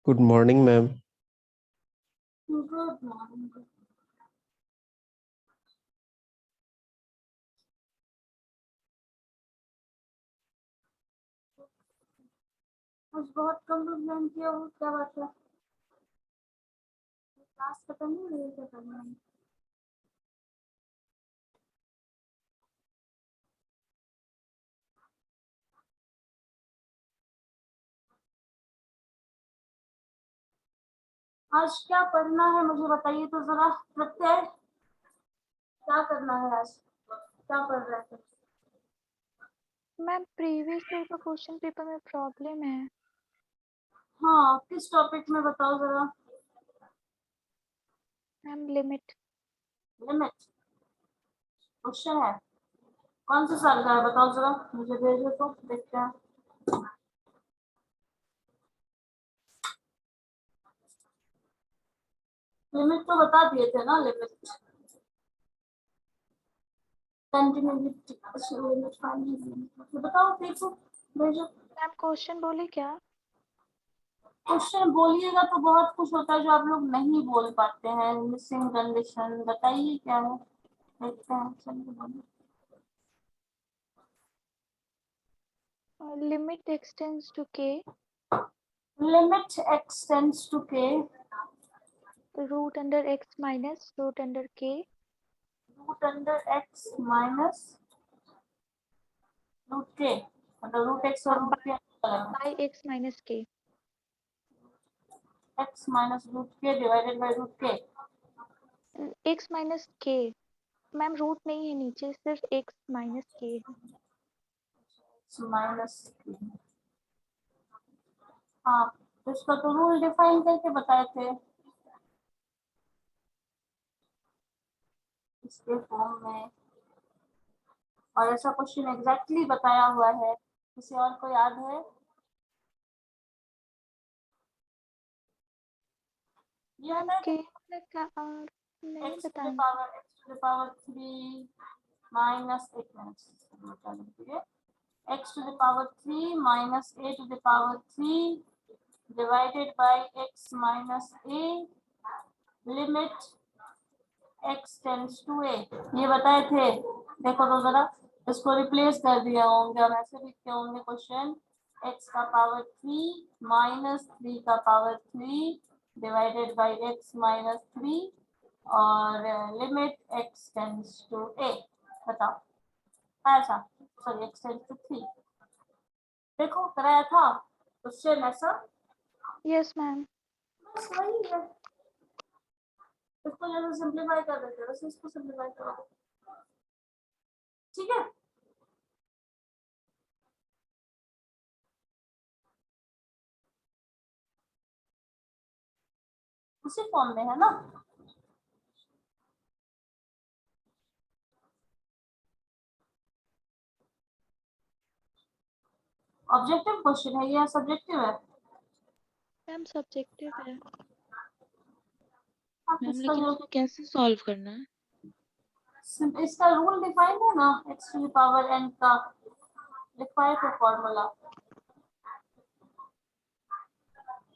Good morning ma'am. Good morning. आज बहुत कम लोग ज्वाइन किया हो, क्या बात है? क्लास खत्म नहीं हुई है क्या करना है? आज क्या पढ़ना है मुझे बताइए तो जरा। प्रत्यय क्या करना है आज? क्या पढ़ रहे थे? मैम प्रीवियस ईयर का क्वेश्चन पेपर में प्रॉब्लम है। हाँ, किस टॉपिक में बताओ जरा। Ma'am limit. लिमिट क्वेश्चन है? कौन से साल का है बताओ जरा, मुझे भेजो तो देखते हैं। लिमिट तो बता दिए थे ना, लिमिट कंटिन्यूटी लिमिट फाइंड। बताओ देखो, भेजो। मैम क्वेश्चन बोले क्या? क्वेश्चन बोलिएगा तो बहुत कुछ होता है जो आप लोग नहीं बोल पाते हैं। मिसिंग कंडीशन बताइए क्या है, देखते हैं। चलिए बोलिए। Limit x tends to k limit x tends to k root under x minus root under k root under x minus root k, मतलब रूट एक्स और root k by x minus k. X minus root k divided by root k. X minus k ma'am root नहीं है नीचे, सिर्फ x minus के है। Minus, हाँ तो इसका तो रूल डिफाइन करके बताए थे इसके फॉर्म में, और ऐसा क्वेश्चन एग्जैक्टली बताया हुआ है। किसी और को याद है? ये है ना, के नहीं x to the बताएंगे। power x to the power 3 minus 8 minus x to the power 3 minus a to the power 3 divided by x minus a limit x tends to a। ये बताए थे, देखो तो जरा। इसको रिप्लेस कर दिया होंगे और ऐसे लिखते होंगे क्वेश्चन, x का पावर 3 माइनस 3 का power 3 divided by x minus 3 और limit x tends to a। बताओ ऐसा, सॉरी x टेंड्स टू 3। देखो कराया था क्वेश्चन ऐसा। Yes ma'am. बस वही है, इसको जैसे सिंप्लीफाई कर देते हैं वैसे इसको सिंप्लीफाई करो, ठीक है। उसी फॉर्म में है ना। ऑब्जेक्टिव क्वेश्चन है या सब्जेक्टिव है? मैम सब्जेक्टिव है। आप मैम इसका लेकिन जो इसको कैसे सॉल्व करना है? इसका रूल डिफाइंड है ना, x to the power n का लिखवाए थे फॉर्मूला।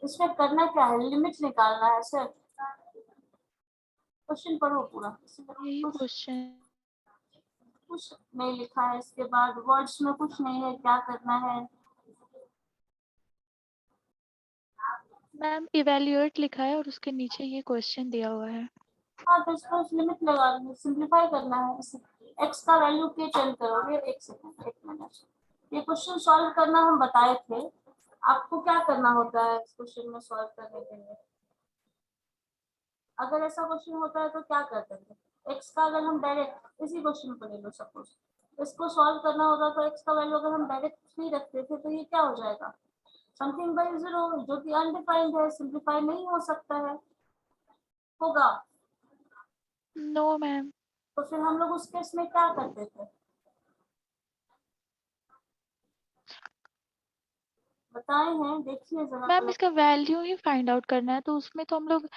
इसमें करना क्या है, लिमिट निकालना है सिर्फ। क्वेश्चन पढ़ो पूरा, यही कुछ क्वेश्चन। कुछ नहीं लिखा है, इसके बाद वर्ड्स में कुछ नहीं है, क्या करना है। मैम इवेल्युएट लिखा है और उसके नीचे ये क्वेश्चन दिया हुआ है। हाँ तो इसको लिमिट लगा देंगे, सिंप्लीफाई करना है। x का वैल्यू के चेंज करोगे, एक सेकंड एक मिनट। ये क्वेश्चन सॉल्व करना हम बताए थे, आपको क्या करना होता है इस क्वेश्चन में सॉल्व करने के लिए। अगर ऐसा क्वेश्चन होता है तो क्या करते थे, x का अगर हम डायरेक्ट इसी क्वेश्चन को ले लो सपोज, इसको सॉल्व करना होता तो x का वैल्यू अगर हम डायरेक्ट 3 रखते थे तो ये क्या हो जाएगा, समथिंग बाई 0, जो कि अनडिफाइंड है, सिंप्लीफाई नहीं हो सकता है, होगा। No ma'am. तो फिर हम लोग उस केस में क्या करते थे, बताए हैं, देखिए जरा। मैम इसका वैल्यू ही फाइंड आउट करना है, तो उसमें तो हम लोग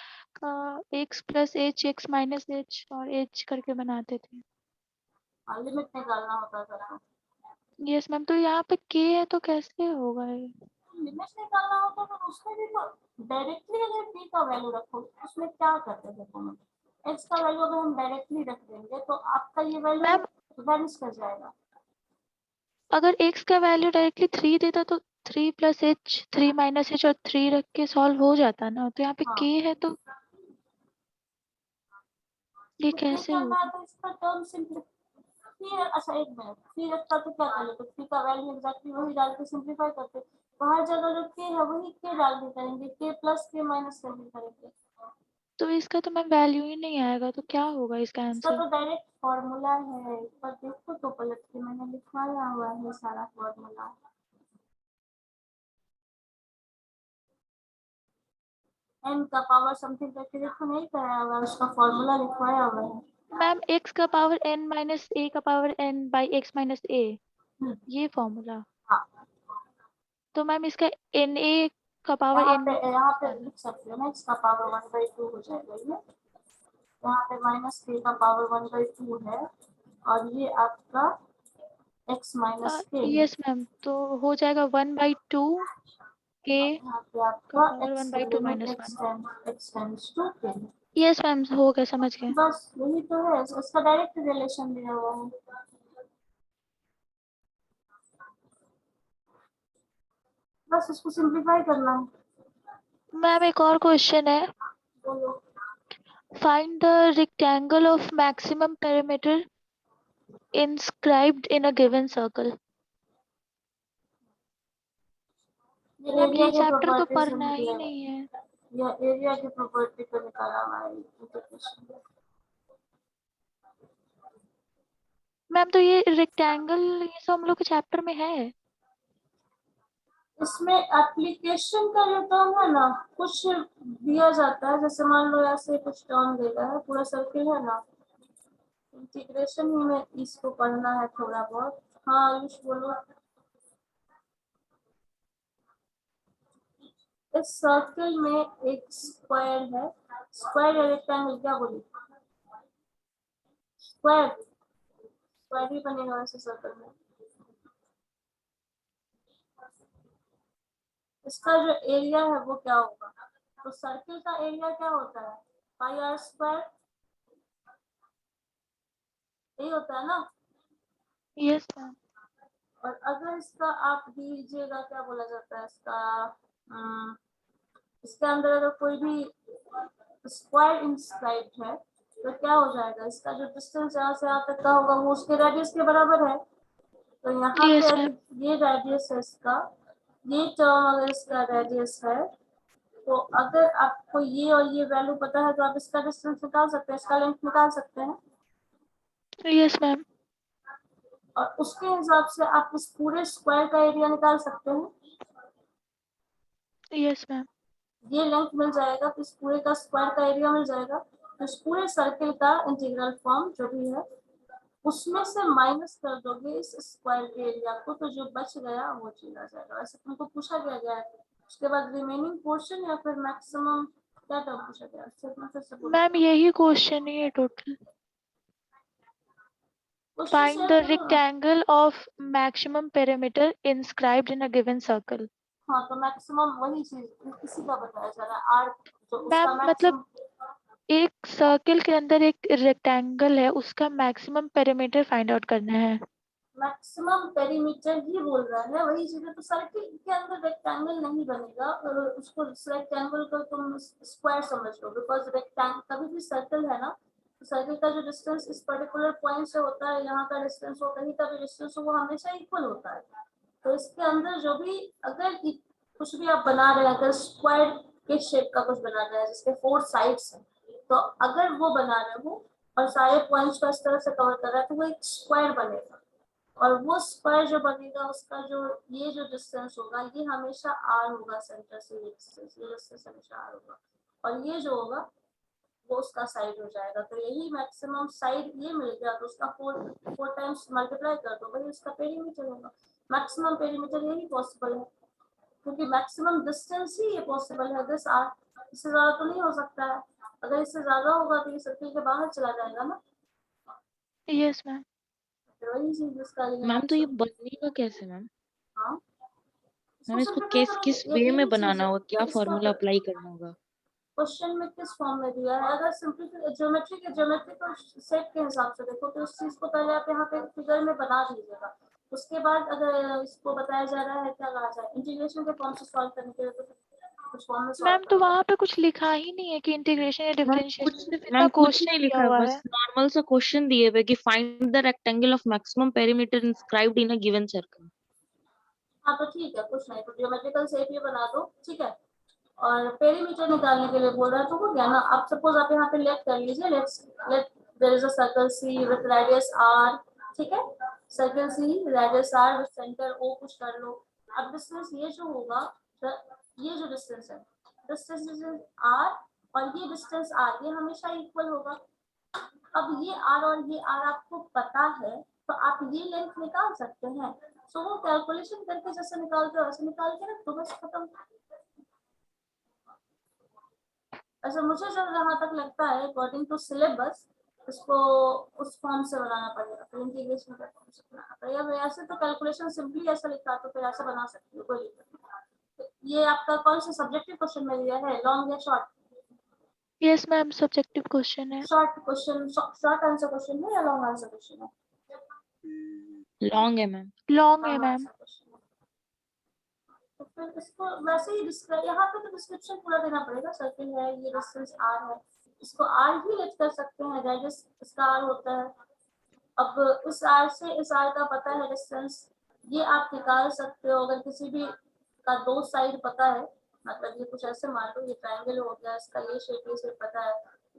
x plus H x minus H और एच करके बनाते थे। लिमिट निकालना होता था। यस मैम, तो यहाँ पे के है तो कैसे होगा ये? लिमिट निकालना होता है तो उसमें भी तो डायरेक्टली अगर p का वैल्यू रखो उसमें क्या करते हैं देखो मैं x का वैल्यू अगर हम डायरेक्टली रख देंगे तो आपका ये वैल्यू मैम वैनिश कर जाएगा। अगर x का वैल्यू डायरेक्टली 3 देता तो 3 प्लस h 3 माइनस h और 3 रख के सॉल्व हो जाता ना, तो यहाँ पे हाँ k है तो ये तो कैसे क्या होगा? था इसका टर्म सिंपली अच्छा एक मिनट थ्री रखता तो क्या कर लेते थ्री का वैल्यू एग्जैक्टली वही डाल के सिंप्लीफाई करते तो हर जगह जो के है वही के डाल के करेंगे के प्लस के माइनस करके करेंगे। तो इसका तो मैम वैल्यू ही नहीं आएगा, तो क्या होगा इसका इसका आंसर? तो डायरेक्ट फॉर्मूला है पर देखो तो पलट के मैंने लिखवाया हुआ है सारा फॉर्मूला। n का पावर समथिंग करके देखो नहीं कराया हुआ है उसका फॉर्मूला लिखवाया हुआ है। मैम x का पावर n माइनस a का power n by x minus a, ये फॉर्मूला। हाँ तो मैम इसका na का पावर n यहाँ पे लिख सकते हो ना इसका पावर 1/2 हो जाएगा ये यहाँ पे माइनस के का पावर 1/2 है और ये आपका x माइनस के है यस मैम, तो हो जाएगा 1/2 k और यहाँ पे का आपका power x 1/2 limit minus x 1। Tends to के है। यस मैम, हो गया, समझ गए। बस यही तो है इसका डायरेक्ट रिलेशन दिया हुआ है। बस इसको सिंप्लीफाई करना है। मैम एक और क्वेश्चन है, बोलो find the rectangle of maximum perimeter inscribed in a given circle। ये मैम एरिया ये के चैप्टर तो प्रॉपर्टी से पढ़ना ही निकलेगा नहीं है। यह एरिया की प्रॉपर्टी को निकाला हुआ है इंटीग्रेशन। मैम तो ये रेक्टेंगल ये सब हम लोग के चैप्टर में है। इसमें एप्लीकेशन का जो टर्म है ना कुछ दिया जाता है जैसे मान लो ऐसे कुछ टर्म देगा है पूरा सर्किल है ना इंटीग्रेशन ही में इसको पढ़ना है थोड़ा बहुत। हाँ आयुष बोलो। इस सर्किल में एक स्क्वायर है स्क्वायर या रेक्टेंगल क्या बोली स्क्वायर स्क्वायर ही बनेगा वैसे सर्कल में। इसका जो एरिया है वो क्या होगा तो सर्किल का एरिया क्या होता है पाई आर स्क्वायर यही होता है ना। Yes ma'am. और अगर इसका आप दीजिएगा क्या बोला जाता है इसका इसके अंदर अगर कोई भी स्क्वायर इंस्क्राइब्ड है तो क्या हो जाएगा इसका जो डिस्टेंस यहाँ से यहाँ तक का होगा वो उसके रेडियस के बराबर है। तो यहाँ पे यस मैम। अगर ये रेडियस है इसका ये टर्म अगर इसका रेडियस है तो अगर आपको ये और ये वैल्यू पता है तो आप इसका डिस्टेंस निकाल सकते हैं इसका लेंथ निकाल सकते हैं यस मैम। और उसके हिसाब से आप इस पूरे स्क्वायर का एरिया निकाल सकते हैं। Yes ma'am. ये लेंथ मिल जाएगा तो इस पूरे का स्क्वायर का एरिया मिल जाएगा तो इस पूरे सर्किल का इंटीग्रल फॉर्म जो भी है उसमें से माइनस कर दोगे इस स्क्वायर के एरिया को तो जो बच गया वो चला जाएगा। वैसे तुमको पूछा गया है उसके बाद रिमेनिंग पोर्शन या फिर मैक्सिमम क्या टर्म पूछा गया फिर से बोलो। मैम यही क्वेश्चन ही है total. Question find share the करो ना। Rectangle of maximum perimeter inscribed in a given circle. हाँ तो मैक्सिमम वही चीज इसी का बताया जा रहा है आर्क जो उसका मैम मतलब मैक्सिमम एक सर्कल के अंदर एक रेक्टेंगल है, उसका मैक्सिमम पेरीमीटर फाइंड आउट करना है। मैक्सिमम पेरीमीटर ही बोल रहा है वही चीज है तो सर्किल के अंदर रेक्टेंगल नहीं बनेगा और उसको रेक्टेंगल को तुम स्क्वायर समझ लो बिकॉज रेक्टेंगल कभी भी सर्कल है ना तो सर्किल का जो डिस्टेंस इस पर्टिकुलर पॉइंट से होता है यहाँ का डिस्टेंस हो कहीं का भी डिस्टेंस हो वो हमेशा इक्वल होता है। तो इसके अंदर जो भी अगर कुछ भी आप बना रहे हैं अगर स्क्वायर के शेप का कुछ बना रहे हैं जिसके 4 साइड्स हैं तो अगर वो बना रहे हो और सारे पॉइंट्स को इस तरह से कवर कर रहा है तो वो एक स्क्वायर बनेगा और वो स्क्वायर जो बनेगा उसका जो ये जो डिस्टेंस होगा ये हमेशा आर होगा सेंटर से ये डिस्टेंस हमेशा आर होगा और ये जो होगा वो उसका साइड हो जाएगा तो यही मैक्सिमम साइड ये मिल गया तो उसका 4 टाइम्स मल्टीप्लाई कर दो वही उसका पेरीमीटर होगा। मैक्सिमम पेरीमीटर यही पॉसिबल है क्योंकि मैक्सिमम डिस्टेंस ही ये पॉसिबल है दिस आर इससे ज्यादा तो नहीं हो सकता है अगर इससे ज्यादा होगा तो ये सर्किल के बाहर चला जाएगा ना। Yes ma'am. तो वही चीज इसका मैम तो ये मैक्सिमम बनेगा कैसे मैम? हाँ मैम इसको सिंप्लीफाई किस करोगे, किस ये वे में भी चीज बनाना है। होगा, क्या इसको फॉर्मूला अप्लाई करना होगा? क्वेश्चन में किस फॉर्म में दिया है, अगर सिंपली ज्योमेट्री के ज्योमेट्रिकल सेट के हिसाब से देखो तो उस चीज को पहले आप यहाँ पे फिगर में बना दीजिएगा। उसके बाद अगर इसको बताया जा रहा है क्या कहा जाए, इंटीग्रेशन के फॉर्म से सॉल्व करने के लिए तो कुछ फॉर्म में सॉल्व मैम तो करोगे। वहाँ पे कुछ लिखा ही नहीं है कि इंटीग्रेशन या डिफरेंशिएशन, सिर्फ इतना मैम कुछ क्वेश्चन नहीं दिया लिखा है, हुआ बस है। नॉर्मल सा क्वेश्चन दिए हुए कि find the rectangle of maximum perimeter inscribed in a given circle. हाँ तो ठीक है, कुछ नहीं, तो ज्योमेट्रिकल शेप ये बना दो, ठीक है। और पेरीमीटर निकालने के लिए बोल रहा है तो हो गया ना। अब सपोज आप यहाँ पे लेट कर लीजिए, let there is a circle C with radius r, ठीक है। Circle C, radius r with centre o, कुछ कर लो। अब डिस्टेंस ये जो होगा, ये जो डिस्टेंस है, डिस्टेंस इज r, और ये डिस्टेंस r, ये हमेशा इक्वल होगा। अब ये r और ये r आपको पता है तो आप ये लेंथ निकाल सकते हैं। सो वो कैलकुलेशन करके जैसे निकालते हो वैसे निकाल के रख दो, बस खत्म। ऐसा मुझे जो जहाँ तक लगता है अकॉर्डिंग टू सिलेबस, इसको उस फॉर्म से बनाना पड़ेगा, फिर इंटीग्रेशन के फॉर्म से बनाना पड़ेगा। ऐसे तो कैलकुलेशन सिंपली ऐसा लिखा तो फिर ऐसा बना सकती हो, कोई दिक्कत नहीं। तो ये आपका कौन सा सब्जेक्टिव क्वेश्चन में दिया है, लॉन्ग या short? Yes ma'am, subjective question है। Short question, short answer question है या लॉन्ग आंसर क्वेश्चन है? लॉन्ग है मैम। लॉन्ग है लॉन्ग मैम। आंसर क्वेश्चन है। तो फिर इसको वैसे ही डिस्क्राइब, यहाँ पे तो डिस्क्रिप्शन पूरा देना पड़ेगा। सर्किल है, ये डिस्टेंस r है, इसको r ही लेट कर सकते हैं, रेडियस इसका r होता है। अब इस r से इस r का पता है डिस्टेंस, ये आप निकाल सकते हो अगर किसी भी का दो साइड पता है। मतलब ये कुछ ऐसे मान लो, ये ट्रायंगल हो गया, इसका ये शेप पता है,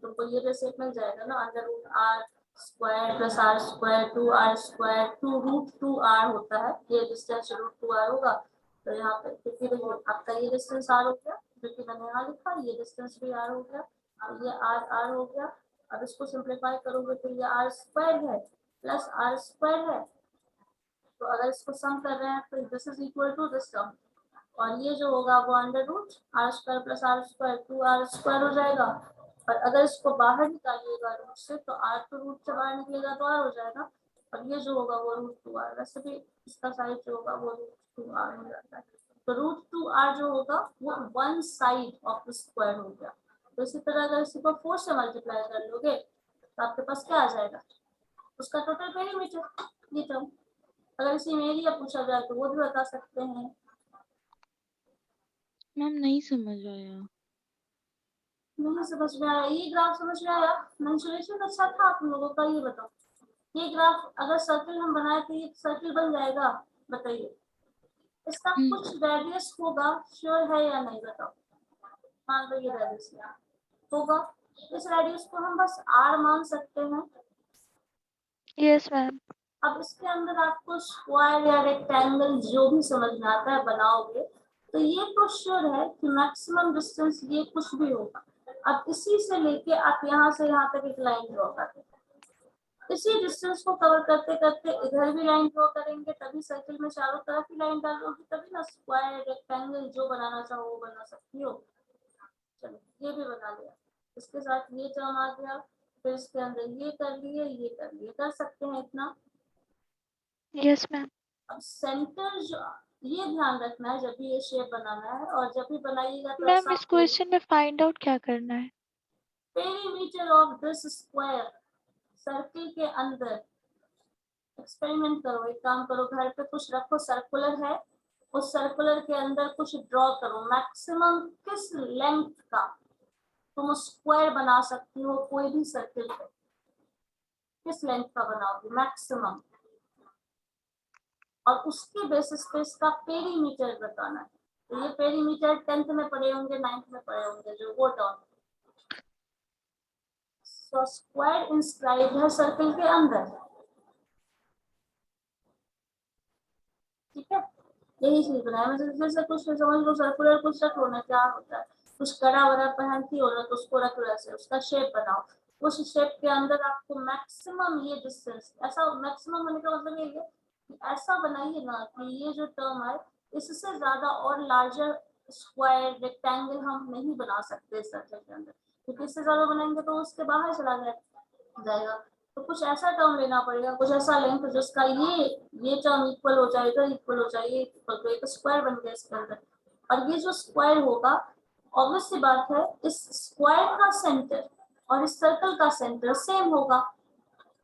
तुमको ये जो शेप मिल जाएगा ना, under root r square plus r square 2r square 2 root 2r होता है, ये डिस्टेंस रूट 2r होगा। तो यहाँ पे क्योंकि देखिए आपका ये डिस्टेंस r हो गया, जो कि मैंने यहाँ लिखा, ये डिस्टेंस भी r हो गया, और ये r हो गया। अब इसको सिंप्लीफाई करोगे तो ये r स्क्वायर है प्लस r स्क्वायर है। तो अगर इसको सम कर रहे हैं तो this is equal to this term, और ये जो होगा वो under root r square plus r square 2r square हो जाएगा। और अगर इसको बाहर निकालिएगा रूट से तो r तो रूट से बाहर निकलेगा तो r हो जाएगा, और ये जो होगा वो रूट 2r, वैसे भी इसका साइड जो होगा वो रूट 2r हो जाता है। तो रूट 2r जो होगा वो one side of the square हो गया। तो इसी तरह अगर इसी को 4 से मल्टीप्लाई कर लोगे तो आपके पास क्या आ जाएगा, उसका टोटल पेरीमीटर, ये टर्म। अगर इसी में एरिया पूछा जाए तो वो भी बता सकते हैं। मैम नहीं समझ आया। नहीं समझ में आया, ये ग्राफ समझ में आया? मेंसुरेशन अच्छा था आप लोगों का, ये बताओ ये ग्राफ अगर सर्किल हम बनाए तो ये सर्किल बन जाएगा? बताइए, इसका कुछ रेडियस होगा, श्योर है या नहीं बताओ। मान लो ये रेडियस होगा, इस रेडियस को हम बस r मान सकते हैं। Yes ma'am. अब इसके अंदर आपको स्क्वायर या रेक्टेंगल जो भी समझ में आता है बनाओगे, तो ये तो श्योर है कि मैक्सिमम डिस्टेंस ये कुछ भी होगा। अब इसी से लेके आप यहाँ से यहाँ तक एक लाइन ड्रॉ करते हैं, इसी डिस्टेंस को कवर करते करते इधर भी लाइन ड्रॉ करेंगे, तभी सर्किल में चारों तरफ ही लाइन डालोगे, तभी ना स्क्वायर रेक्टेंगल जो बनाना चाहो वो बना सकती हो। चलो ये भी बना लिया, इसके साथ ये टर्म आ गया, फिर इसके अंदर ये कर लिए, ये कर लिए, कर सकते हैं इतना। Yes ma'am. अब सेंटर जो, ये ध्यान रखना है जब भी ये शेप बनाना है, और जब भी बनाइएगा तो मैम ऐसा इस क्वेश्चन में फाइंड आउट क्या करना है? Perimeter of this square, circle के अंदर एक्सपेरिमेंट करो, एक काम करो, घर पे कुछ रखो, सर्कुलर है, उस सर्कुलर के अंदर कुछ ड्रॉ करो, मैक्सिमम किस लेंथ का तुम स्क्वायर बना सकती हो कोई भी सर्किल पे, किस लेंथ का बनाओगे मैक्सिमम, और उसके बेसिस पे इसका पेरीमीटर बताना है। तो ये पेरीमीटर 10th में पढ़े होंगे, 9th में पढ़े होंगे, जो वो टर्म। सो स्क्वायर इंस्क्राइब्ड है सर्किल के अंदर, ठीक है। यही चीज बनाया, मतलब जैसे कुछ समझ लो सर्कुलर कुछ रख लो ना, क्या होता है, कुछ कड़ा वड़ा पहनती हो ना तो उसको रख लो ऐसे, उसका शेप बनाओ, उस शेप के अंदर आपको मैक्सिमम ये डिस्टेंस, ऐसा मैक्सिमम होने का मतलब ये है कि ऐसा बनाइए ना कि ये जो टर्म है इससे ज्यादा और लार्जर स्क्वायर रेक्टेंगल हम नहीं बना सकते इस सर्कल के अंदर, क्योंकि इससे ज्यादा बनाएंगे तो उसके बाहर चला जाएगा। तो कुछ ऐसा टर्म लेना पड़ेगा, कुछ ऐसा लेंथ जिसका ये टर्म इक्वल हो जाए, इधर इक्वल हो जाए, ये इक्वल, तो एक स्क्वायर बन गया इसके अंदर। और ये जो स्क्वायर होगा, ऑब्वियस सी बात है, इस स्क्वायर का सेंटर और इस सर्कल का सेंटर सेम होगा,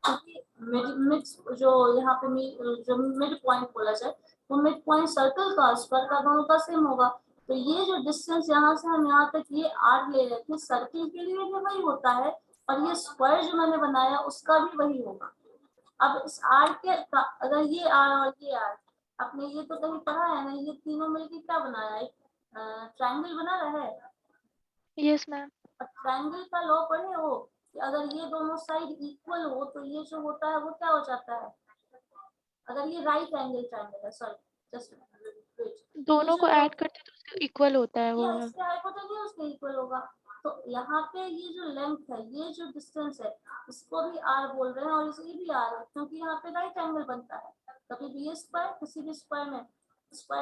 क्योंकि मिड जो यहाँ पे जो मिड पॉइंट बोला जाए, वो मिड पॉइंट सर्कल का स्क्वायर का दोनों का सेम होगा। तो ये जो डिस्टेंस यहाँ से हम यहाँ तक ये r ले रहे थे, सर्कल के लिए भी वही होता है, और ये स्क्वायर जो मैंने बनाया उसका भी वही होगा। अब इस r के अगर ये r और ये r, आपने ये तो कहीं पढ़ा है ना, ये तीनों मिलके क्या बनाया, एक ट्रायंगल बना रहा है। Yes ma'am. और ट्रायंगल का लॉ पढ़े हो कि अगर ये दोनों साइड इक्वल हो तो ये जो होता है वो क्या हो जाता है, अगर ये राइट एंगल ट्रायंगल है, सॉरी जस्ट दोनों को ऐड करते तो उसके इक्वल होता है वो ये वाला। इसके हाइपोटेन्यूज उसके इक्वल होगा। तो यहाँ पे ये जो लेंथ है, ये जो डिस्टेंस है, इसको भी r बोल रहे हैं और इसे भी r है, क्योंकि यहाँ पे राइट एंगल बनता है। कभी भी ये स्क्वायर, किसी भी स्क्वायर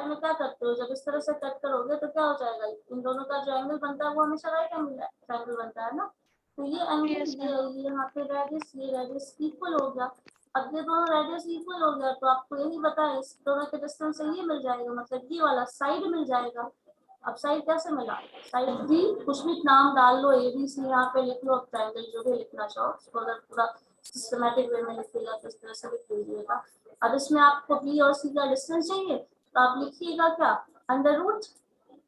में क्या करते हो, जब इस तरह से कट करोगे तो क्या हो जाएगा, इन दोनों का जो एंगल बनता है वो हमेशा राइट एंगल बनता है ना। तो ये एंगल यस मैम। ये यहाँ पे रेडियस, ये रेडियस इक्वल हो गया। अब ये दोनों रेडियस इक्वल हो गया तो आपको यही बताया, इस दोनों के डिस्टेंस से ये मिल जाएगा, मतलब ये वाला साइड मिल जाएगा। अब साइड कैसे मिला, साइड 3, कुछ भी नाम डाल लो, ABC यहाँ पे लिख लो, ट्रायंगल जो भी लिखना चाहो, उसको अगर पूरा सिस्टमैटिक वे में लिखिएगा तो इस तरह से लिख दीजिएगा। अब इसमें आपको B और C का डिस्टेंस चाहिए तो आप लिखिएगा क्या, अंडर रूट,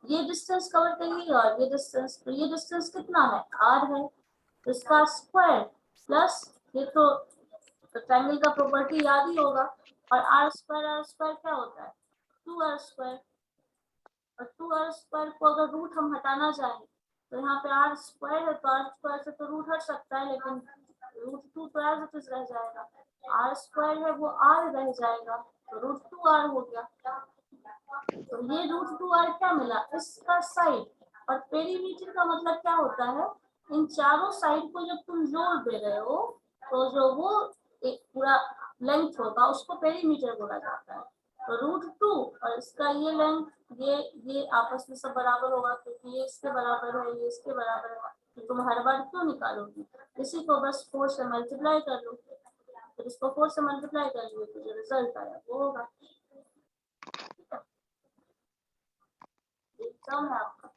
ये डिस्टेंस कवर करिएगा और ये डिस्टेंस, तो ये डिस्टेंस कितना है, r है, तो इसका स्क्वायर प्लस ये तो ट्रायंगल का प्रॉपर्टी याद ही होगा, और r स्क्वायर क्या होता है, 2r स्क्वायर, और 2r स्क्वायर को अगर रूट हम हटाना चाहें तो यहाँ पे r स्क्वायर है, तो r स्क्वायर से तो रूट हट सकता है, लेकिन रूट 2 तो एज इट इज रह जाएगा, r स्क्वायर है वो r रह जाएगा, तो रूट 2r हो गया। तो ये रूट 2r क्या मिला, इसका साइड, और पेरीमीटर का मतलब क्या होता है, इन चारों साइड को जब तुम जोड़ दे रहे हो तो जो वो एक पूरा लेंथ होगा उसको पेरीमीटर बोला जाता है। तो रूट 2 और इसका ये लेंथ, ये आपस में सब बराबर होगा, क्योंकि ये इसके बराबर है, ये इसके बराबर है, तो तुम हर बार क्यों निकालोगी, इसी को बस 4 से मल्टीप्लाई कर लो, फिर इसको 4 से मल्टीप्लाई कर लो तो जो रिजल्ट आया वो होगा। एग्जाम है आपका।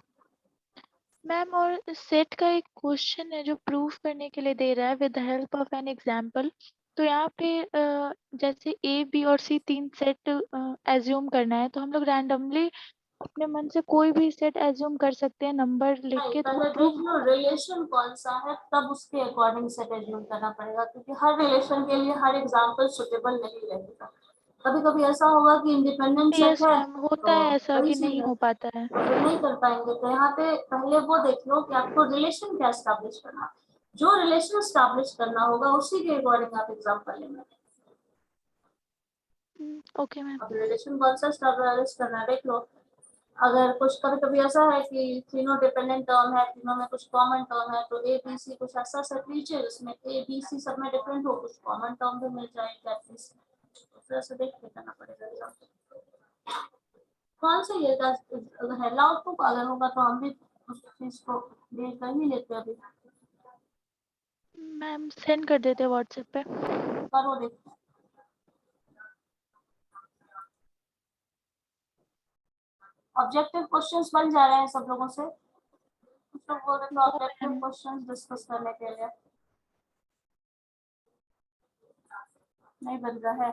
मैम और सेट का एक क्वेश्चन है जो प्रूफ करने के लिए दे रहा है with the help of an example. तो यहाँ पे जैसे ए बी और सी 3 सेट एज्यूम करना है, तो हम लोग रैंडमली अपने मन से कोई भी सेट एज्यूम कर सकते हैं नंबर लिख नहीं, के, तो वो पहले प्रूफ देख लो रिलेशन कौन सा है, तब उसके अकॉर्डिंग सेट एज्यूम करना पड़ेगा, क्योंकि हर रिलेशन के लिए हर एग्जांपल सुटेबल नहीं रहेगा। कभी कभी ऐसा होगा कि इंडिपेंडेंट सेट यस है मैम होता तो है ऐसा वही कि चीज नहीं है, हो पाता है। तो फिर नहीं कर पाएंगे। तो यहाँ पे पहले वो देख लो कि आपको रिलेशन क्या स्टैब्लिश करना है, जो रिलेशन स्टैब्लिश करना होगा उसी के अकॉर्डिंग आप एग्जाम्पल लेंगे। Okay ma'am. अब रिलेशन कौन सा स्टैब्लिश करना है देख लो। अगर कुछ कभी कभी ऐसा है कि तीनों डिपेंडेंट टर्म है, तीनों में कुछ कॉमन टर्म है, तो ए बी सी कुछ ऐसा सेट लीजिए जिसमें ए बी सी सब में डिफरेंट हो, कुछ कॉमन टर्म भी मिल जाएगा एटलीस्ट, तो फिर ऐसे देख के करना पड़ेगा एग्जाम। कौन सा ये है आउटपुट, अगर होगा तो हम भी उस चीज को देख कर ही लेते हैं। अभी मैम सेंड कर देते हैं व्हाट्सएप पे। करो देखते हैं। ऑब्जेक्टिव क्वेश्चंस बन जा रहे हैं सब लोगों से, कुछ लोग बोल रहे थे no objective ma'am. Questions discuss करने के लिए, नहीं बन रहा है।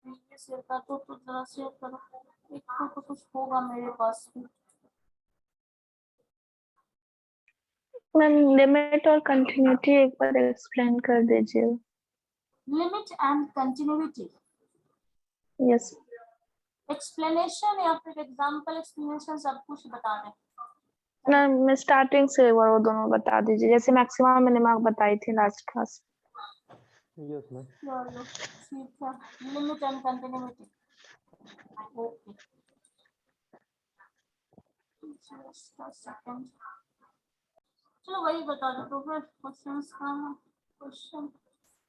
ये शेयर कर दो तो जरा शेयर करो, एक तो कुछ होगा मेरे पास भी। मैम लिमिट और कंटिन्यूटी एक बार एक्सप्लेन कर दीजिए। Limit and continuity, yes explanation या फिर एग्जांपल एक्सप्लेनेशन सब कुछ बता दें। मैम स्टार्टिंग से एक बार वो दोनों बता दीजिए, जैसे मैक्सिमम मिनिमम बताई थी लास्ट क्लास। Yes ma'am. चलो ठीक है, limit and continuity, okay just a second. चलो वही बता दो तो फिर क्वेश्चंस का क्वेश्चन।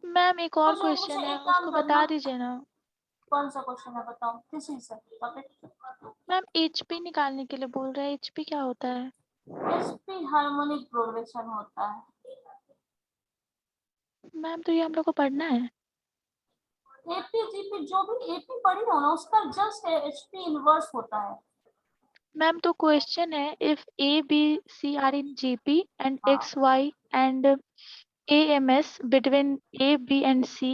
मैम एक और मुझे क्वेश्चन है एक काम उसको करना, बता दीजिए ना। कौन सा क्वेश्चन है बताओ, किस चीज से टॉपिक। मैम एचपी निकालने के लिए बोल रहे हैं, एचपी क्या होता है? एसपी हार्मोनिक प्रोग्रेशन होता है। मैम तो ये हम लोग को पढ़ना है। एपी जीपी जो भी एपी पढ़ी हो ना उसका जस्ट एचपी इनवर्स होता है। मैम तो क्वेश्चन है if a b c are in GP and हाँ। X y and AMS between A, B and C,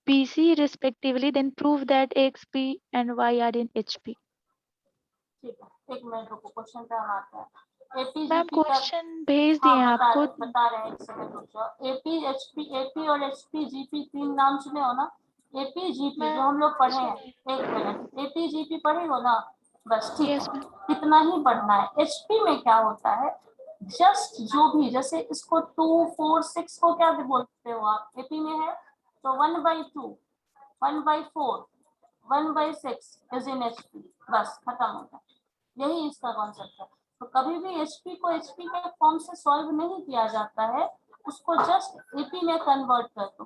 BC respectively, then prove that X, B and Y are in HP. ठीक है, एक minute रुको, question पे हम आते हैं। AP ma'am GP का क्वेश्चन भेज हाँ दिए हैं आपको। बता रहे हैं, एक सेकंड रुक जाओ। एपी एचपी एपी और एचपी जीपी तीन नाम सुने हो ना। एपी जीपी जो हम लोग पढ़े हैं, सुनिए। एक मिनट, एपी जीपी पढ़े हो ना, बस ठीक यस है, मैम। कितना ही पढ़ना है। एचपी में क्या होता है, जस्ट जो भी, जैसे इसको 2 4 6 को क्या बोलते हो आप, एपी में है तो 1/2 1/4 1/6 इज इन एचपी, बस खत्म हो गया। यही इसका कॉन्सेप्ट है। तो कभी भी एचपी को एचपी के फॉर्म से सॉल्व नहीं किया जाता है, उसको जस्ट एपी में कन्वर्ट कर दो,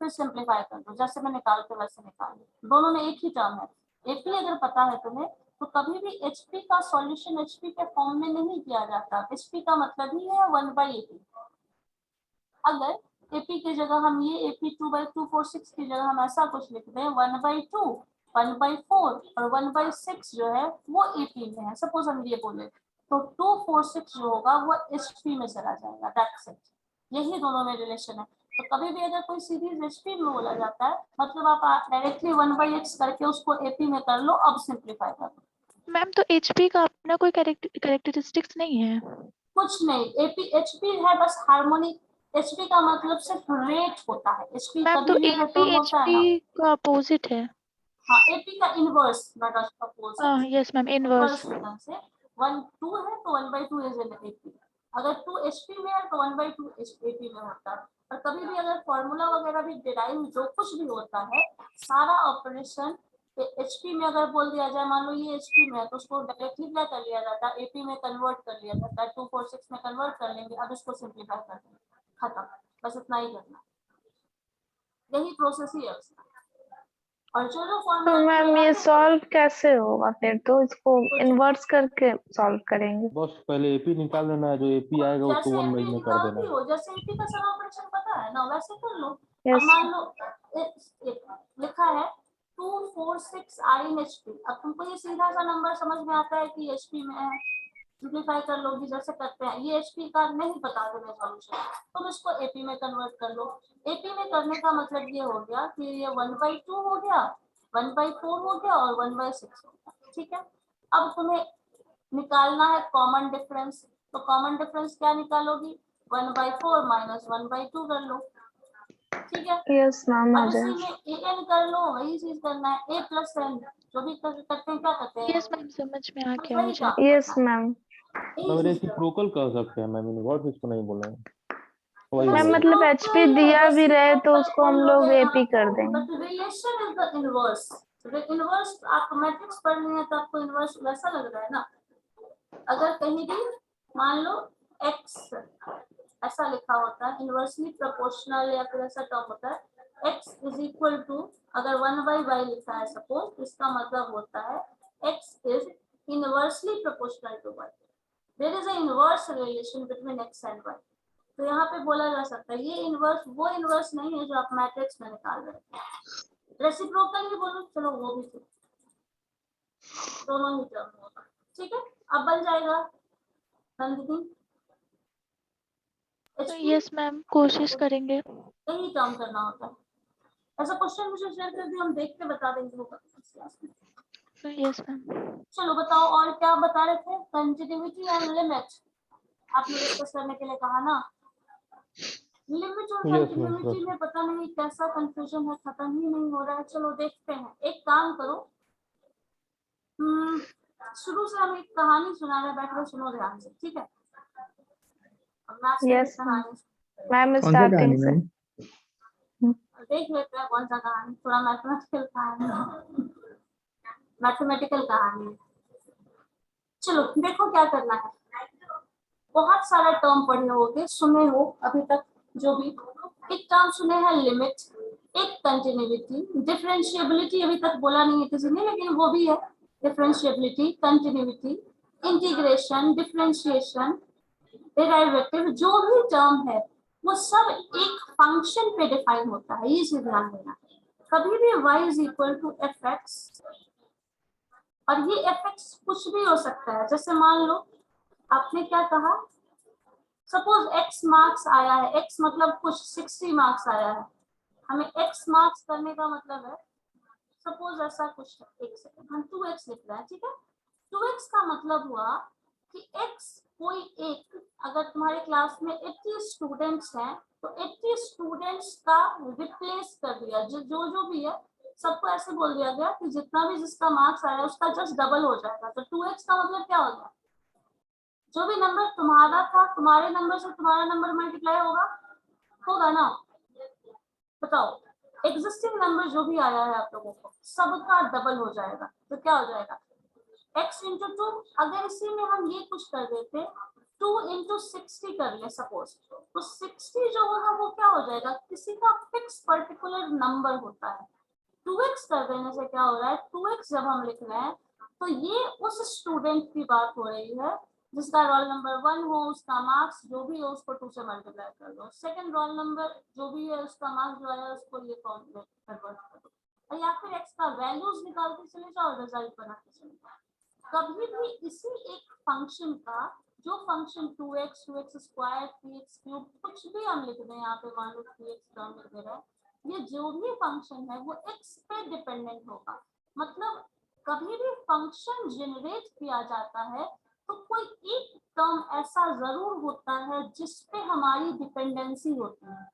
फिर सिंप्लीफाई कर दो, जैसे मैं निकालते वैसे निकाल दो, दोनों में एक ही टर्म है। एपी अगर पता है तुम्हें तो कभी भी एचपी का सॉल्यूशन एचपी के फॉर्म में नहीं किया जाता। एचपी का मतलब ही है 1/AP। अगर एपी की जगह हम ये एपी 2/246 की जगह हम ऐसा कुछ लिख दें 1/2 1/4 और 1/6 जो है वो एपी में है, सपोज हम ये बोले, तो 246 जो होगा वो एचपी में चला जाएगा, दैट्स इट। यही दोनों में रिलेशन है। तो कभी भी अगर कोई सीरीज एचपी में बोला जाता है मतलब आप डायरेक्टली 1/x करके उसको एपी में कर लो, अब सिंप्लीफाई कर लो। मैम तो HP का अपना कोई कैरेक्टरिस्टिक्स नहीं है। कुछ नहीं, एपी एचपी है बस हार्मोनिक। एचपी का मतलब सिर्फ रेट होता है। एचपी मैम तो कभी भी अगर AP टर्म होता है ना, HP का अपोजिट है। हाँ एपी का inverse, not opposite, yes ma'am inverse. Inverse होता है। 1 2 है तो 1/2 इज इन एपी। अगर 2 एचपी में है तो 1/2 एपी में होता है। और कभी भी अगर फॉर्मूला वगैरह भी डिराइव जो कुछ भी होता है, सारा ऑपरेशन एचपी में अगर बोल दिया जाए, मान लो ये एचपी में है तो उसको डायरेक्टली क्या कर लिया जाता है, एपी में कन्वर्ट कर लिया जाता है, 246 में कन्वर्ट कर लेंगे, अब इसको सिंप्लीफाई कर देंगे, खत्म, बस इतना ही करना, यही प्रोसेस ही है उसका। और जो तो फॉर्मूला मैम ये सॉल्व कैसे होगा फिर, तो इसको इन्वर्स करके सॉल्व करेंगे। बस पहले एपी निकाल देना है, जो एपी आएगा उसको जैसे 1/, एपी में कर देना निकालती है। हो, जैसे एपी का सारा ऑपरेशन पता है ना, वैसे कर लो। अब यस मान लो लिखा है 246 आई इन एचपी। अब तुमको ये सीधा सा नंबर समझ में आता है कि एचपी में है, सिंप्लीफाई कर लोगी जैसे करते हैं। ये एचपी का नहीं पता तुम्हें सॉल्यूशन, तुम इसको एपी में कन्वर्ट कर लो। एपी में करने का मतलब ये हो गया कि ये 1/2 हो गया, 1/4 हो गया और 1/6 हो गया, ठीक है। अब तुम्हें निकालना है कॉमन डिफरेंस, तो कॉमन डिफरेंस क्या निकालोगी, 1/4 माइनस 1/2 कर लो, ठीक है। यस मैम हो अब इसी जाए। में an कर लो, वही चीज करना है, a प्लस n जो भी करते हैं, क्या करते हैं, यस मैम समझ में आ बस गया वही मुझे। काम यस करना मैम। है, मैम यही चीज करना रेसिप्रोकल कह सकते हैं मैम, इनवर्स इसको नहीं बोलेंगे, वही है। मैम बोलेंगे। मतलब एचपी दिया भी रहे तो उसको हम लोग एपी कर देंगे। But relation is the inverse. Inverse आप मैट्रिक्स पढ़ रहे हैं तो आपको इनवर्स वैसा लग रहा है ना। अगर कहीं भी मान लो x ऐसा लिखा होता है, इनवर्सली प्रोपोर्शनल या फिर ऐसा टर्म होता है, x इज इक्वल टू, अगर 1/y लिखा है सपोज, इसका मतलब होता है x is inversely proportional to y। There is a inverse relation between x and y। तो यहाँ पे बोला जा सकता है ये इनवर्स वो इनवर्स नहीं है जो आप मैट्रिक्स में निकाल रहे हैं। रेसिप्रोकल ही बोलो, चलो वो भी ठीक, दोनों ही टर्म होगा, ठीक है। अब बन जाएगा नंदिनी, यस मैम कोशिश करेंगे। यही टर्म करना होता है। ऐसा क्वेश्चन मुझे शेयर कर दिया, हम देख के बता देंगे वो क्लास में। Yes ma'am. चलो बताओ और क्या बता रहे थे, कंटिन्यूटी एंड लिमिट आपने डिस्कस करने के लिए कहा ना। लिमिट और यस मैम कंटिन्यूटी में पता नहीं कैसा कंफ्यूजन है, खत्म ही नहीं हो रहा है। चलो देखते हैं, एक काम करो, शुरू से हम एक कहानी सुना रहे, बैठ कर सुनो ध्यान से, ठीक है। अब मैं आपसे यस मैम। कहानी मैम कौन सा स्टार्टिंग कहानी से। मैम? देख लेते हैं कौन सा कहानी, थोड़ा मैथमेटिकल कहानी, मैथमेटिकल कहानी है। चलो देखो क्या करना है, बहुत सारा टर्म पढ़े होगे, सुने हो अभी तक जो भी। एक टर्म सुने हैं लिमिट, एक कंटिन्यूटी, डिफरेंशिएबिलिटी अभी तक बोला नहीं है किसी ने, लेकिन वो भी है, differentiability, continuity, integration, differentiation, derivative, जो भी टर्म है वो सब एक फंक्शन पे डिफाइन होता है, ये चीज ध्यान देना। कभी भी y is equal to f x, और ये एफ एक्स कुछ भी हो सकता है। जैसे मान लो आपने क्या कहा, सपोज x मार्क्स आया है, x मतलब कुछ 60 मार्क्स आया है, हमें x मार्क्स करने का मतलब है, सपोज ऐसा कुछ है, एक सेकंड, हम 2x लिख रहे हैं, ठीक है। 2x का मतलब हुआ कि x कोई एक, अगर तुम्हारे क्लास में 80 स्टूडेंट्स हैं तो 80 स्टूडेंट्स का रिप्लेस कर दिया, जो भी है सबको ऐसे बोल दिया गया कि जितना भी जिसका मार्क्स आया उसका जस्ट डबल हो जाएगा। तो 2x का मतलब क्या हो गया, जो भी नंबर तुम्हारा था, तुम्हारे नंबर से तुम्हारा नंबर मल्टीप्लाई होगा ना। बताओ, एग्जिस्टिंग नंबर जो भी आया है आप लोगों को सबका डबल हो जाएगा। तो क्या हो जाएगा, x इंटू 2। अगर इसी में हम ये कुछ कर देते 2 इंटू 60 कर ले सपोज, तो 60 जो होगा वो क्या हो जाएगा, किसी का फिक्स पर्टिकुलर नंबर होता है। 2x कर देने से क्या हो रहा है, 2x जब हम लिख रहे हैं तो ये उस स्टूडेंट की बात हो रही है जिसका रोल नंबर 1 हो, उसका मार्क्स जो भी हो उसको 2 से मल्टीप्लाई कर दो, सेकंड रोल नंबर जो भी है उसका मार्क्स जो आया उसको ये फॉर्म में कन्वर्ट कर दो, और या फिर x का वैल्यूज निकाल के चले जाओ और रिजल्ट बना के चले जाओ। कभी भी इसी एक फंक्शन का, जो function 2x, 2x square, 3x cube कुछ भी हम लिख दें, यहाँ पे मान लो 3x टर्म लिख दे रहा है, ये जो भी फंक्शन है वो x पे डिपेंडेंट होगा। मतलब कभी भी फंक्शन जनरेट किया जाता है तो कोई एक टर्म ऐसा जरूर होता है जिसपे हमारी डिपेंडेंसी होती है,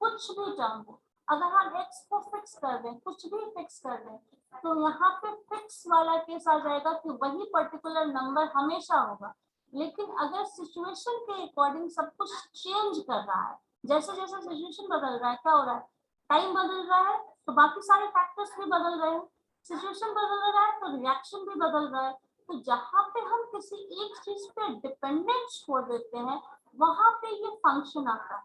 कुछ भी टर्म हो। अगर हम x को फिक्स कर दें, कुछ भी फिक्स कर दें, तो यहाँ पे फिक्स वाला केस आ जाएगा कि वही पर्टिकुलर नंबर हमेशा होगा। लेकिन अगर सिचुएशन के अकॉर्डिंग सब कुछ चेंज कर रहा है, जैसे जैसे सिचुएशन बदल रहा है, क्या हो रहा है, टाइम बदल रहा है तो बाकी सारे फैक्टर्स भी बदल रहे हैं, सिचुएशन बदल रहा है तो रिएक्शन भी बदल रहा है। तो जहां पे हम किसी एक चीज पे डिपेंडेंट छोड़ देते हैं वहां पे ये फंक्शन आता है,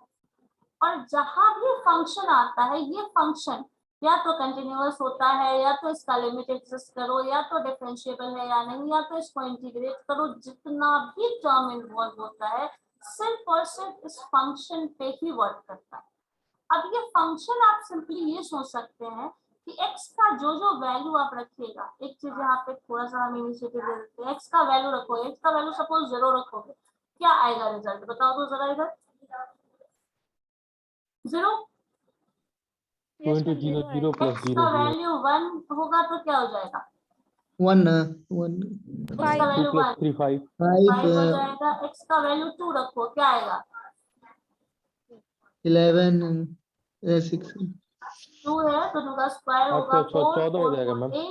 और जहां भी फंक्शन आता है ये फंक्शन या तो कंटिन्यूअस होता है, या तो इसका लिमिट एग्जिस्ट करो, या तो डिफरेंशिएबल है या नहीं, या तो इसको इंटीग्रेट करो, जितना भी टर्म इन्वॉल्व होता है सिर्फ और सिर्फ इस फंक्शन पे ही वर्क करता है। अब ये फंक्शन आप सिंपली ये सोच सकते हैं कि x का जो जो वैल्यू आप रखिएगा, एक चीज यहाँ पे थोड़ा सा हम इनिशिएटिव ले लेते हैं, x का वैल्यू रखो, x का वैल्यू सपोज 0 रखोगे, क्या आएगा रिजल्ट, बताओ तो जरा इधर। 0 Yes, 20 ma'am, 0 zero 0 plus x 0 का 0 वैल्यू 1 होगा तो क्या हो जाएगा, 1 x का 2 वैल्यू प्लस 1 3 5 5 हो 5 जाएगा, x का वैल्यू 2 रखो, क्या आएगा, 11 6 2 है तो 2 का स्क्वायर होगा अच्छा 4, 14 हो 4 जाएगा 4 मैम, 8,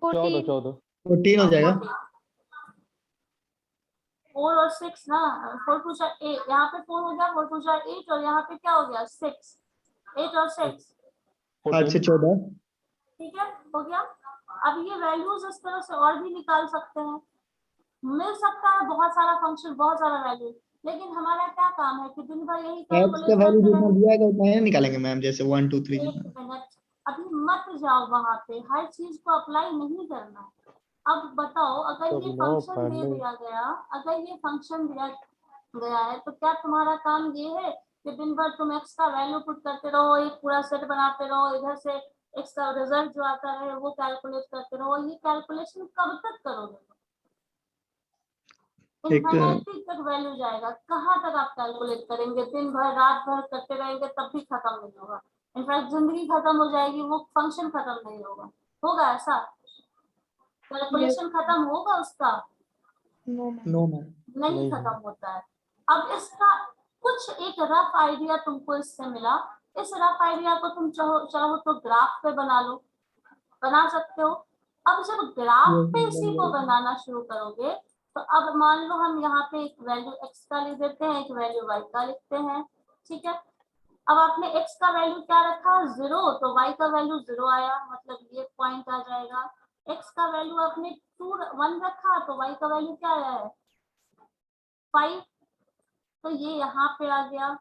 14 14 14 14 हो जाएगा। 4 और 6 ना, 4 2 4 8, यहाँ पे 4 हो गया, 4 2 4 8, और यहाँ पे क्या हो गया 6, 8 और 6, 8 से 14 ठीक है, हो गया। अब ये वैल्यूज इस तरह से और भी निकाल सकते हैं, मिल सकता है बहुत सारा फंक्शन, बहुत सारा वैल्यू, लेकिन हमारा क्या काम है कि दिन भर यही x का कैलकुलेट वैल्यू करते जितना रहें। दिया है उतना ही निकालेंगे मैम, जैसे 1 2 3 एक मिनट, अभी मत जाओ वहां पे, हर चीज को अप्लाई नहीं करना है। अब बताओ, अगर तब ये नो फंक्शन दे पहले दिया गया, अगर ये फंक्शन दिया गया है तो क्या तुम्हारा काम ये है कि दिन भर तुम x का वैल्यू पुट करते रहो, एक पूरा सेट बनाते रहो, इधर से x का रिजल्ट जो आता है वो कैलकुलेट करते रहो, ये कैलकुलेशन कब तक करोगे, एक इनफाइनाइटी तक वैल्यू जाएगा, कहाँ तक आप कैलकुलेट करेंगे, दिन भर रात भर करते रहेंगे तब भी खत्म नहीं होगा, इनफैक्ट जिंदगी खत्म हो जाएगी, वो फंक्शन खत्म नहीं होगा, होगा ऐसा, कैलकुलेशन खत्म होगा उसका, no, ma'am. नो मैम नहीं नहीं खत्म होता है। अब इसका कुछ एक रफ आइडिया तुमको इससे मिला, इस रफ आइडिया को तुम चाहो चाहो तो ग्राफ पे बना लो, बना सकते हो। अब जब ग्राफ पे इसी को बनाना शुरू करोगे तो अब मान लो हम यहाँ पे एक वैल्यू x का लिख देते हैं, एक वैल्यू y का लिखते हैं, ठीक है। अब आपने x का वैल्यू क्या रखा 0, तो y का वैल्यू 0 आया, मतलब ये पॉइंट आ जाएगा। x का वैल्यू आपने 1 रखा तो y का वैल्यू क्या आया है 5, तो ये यहाँ पे आ गया।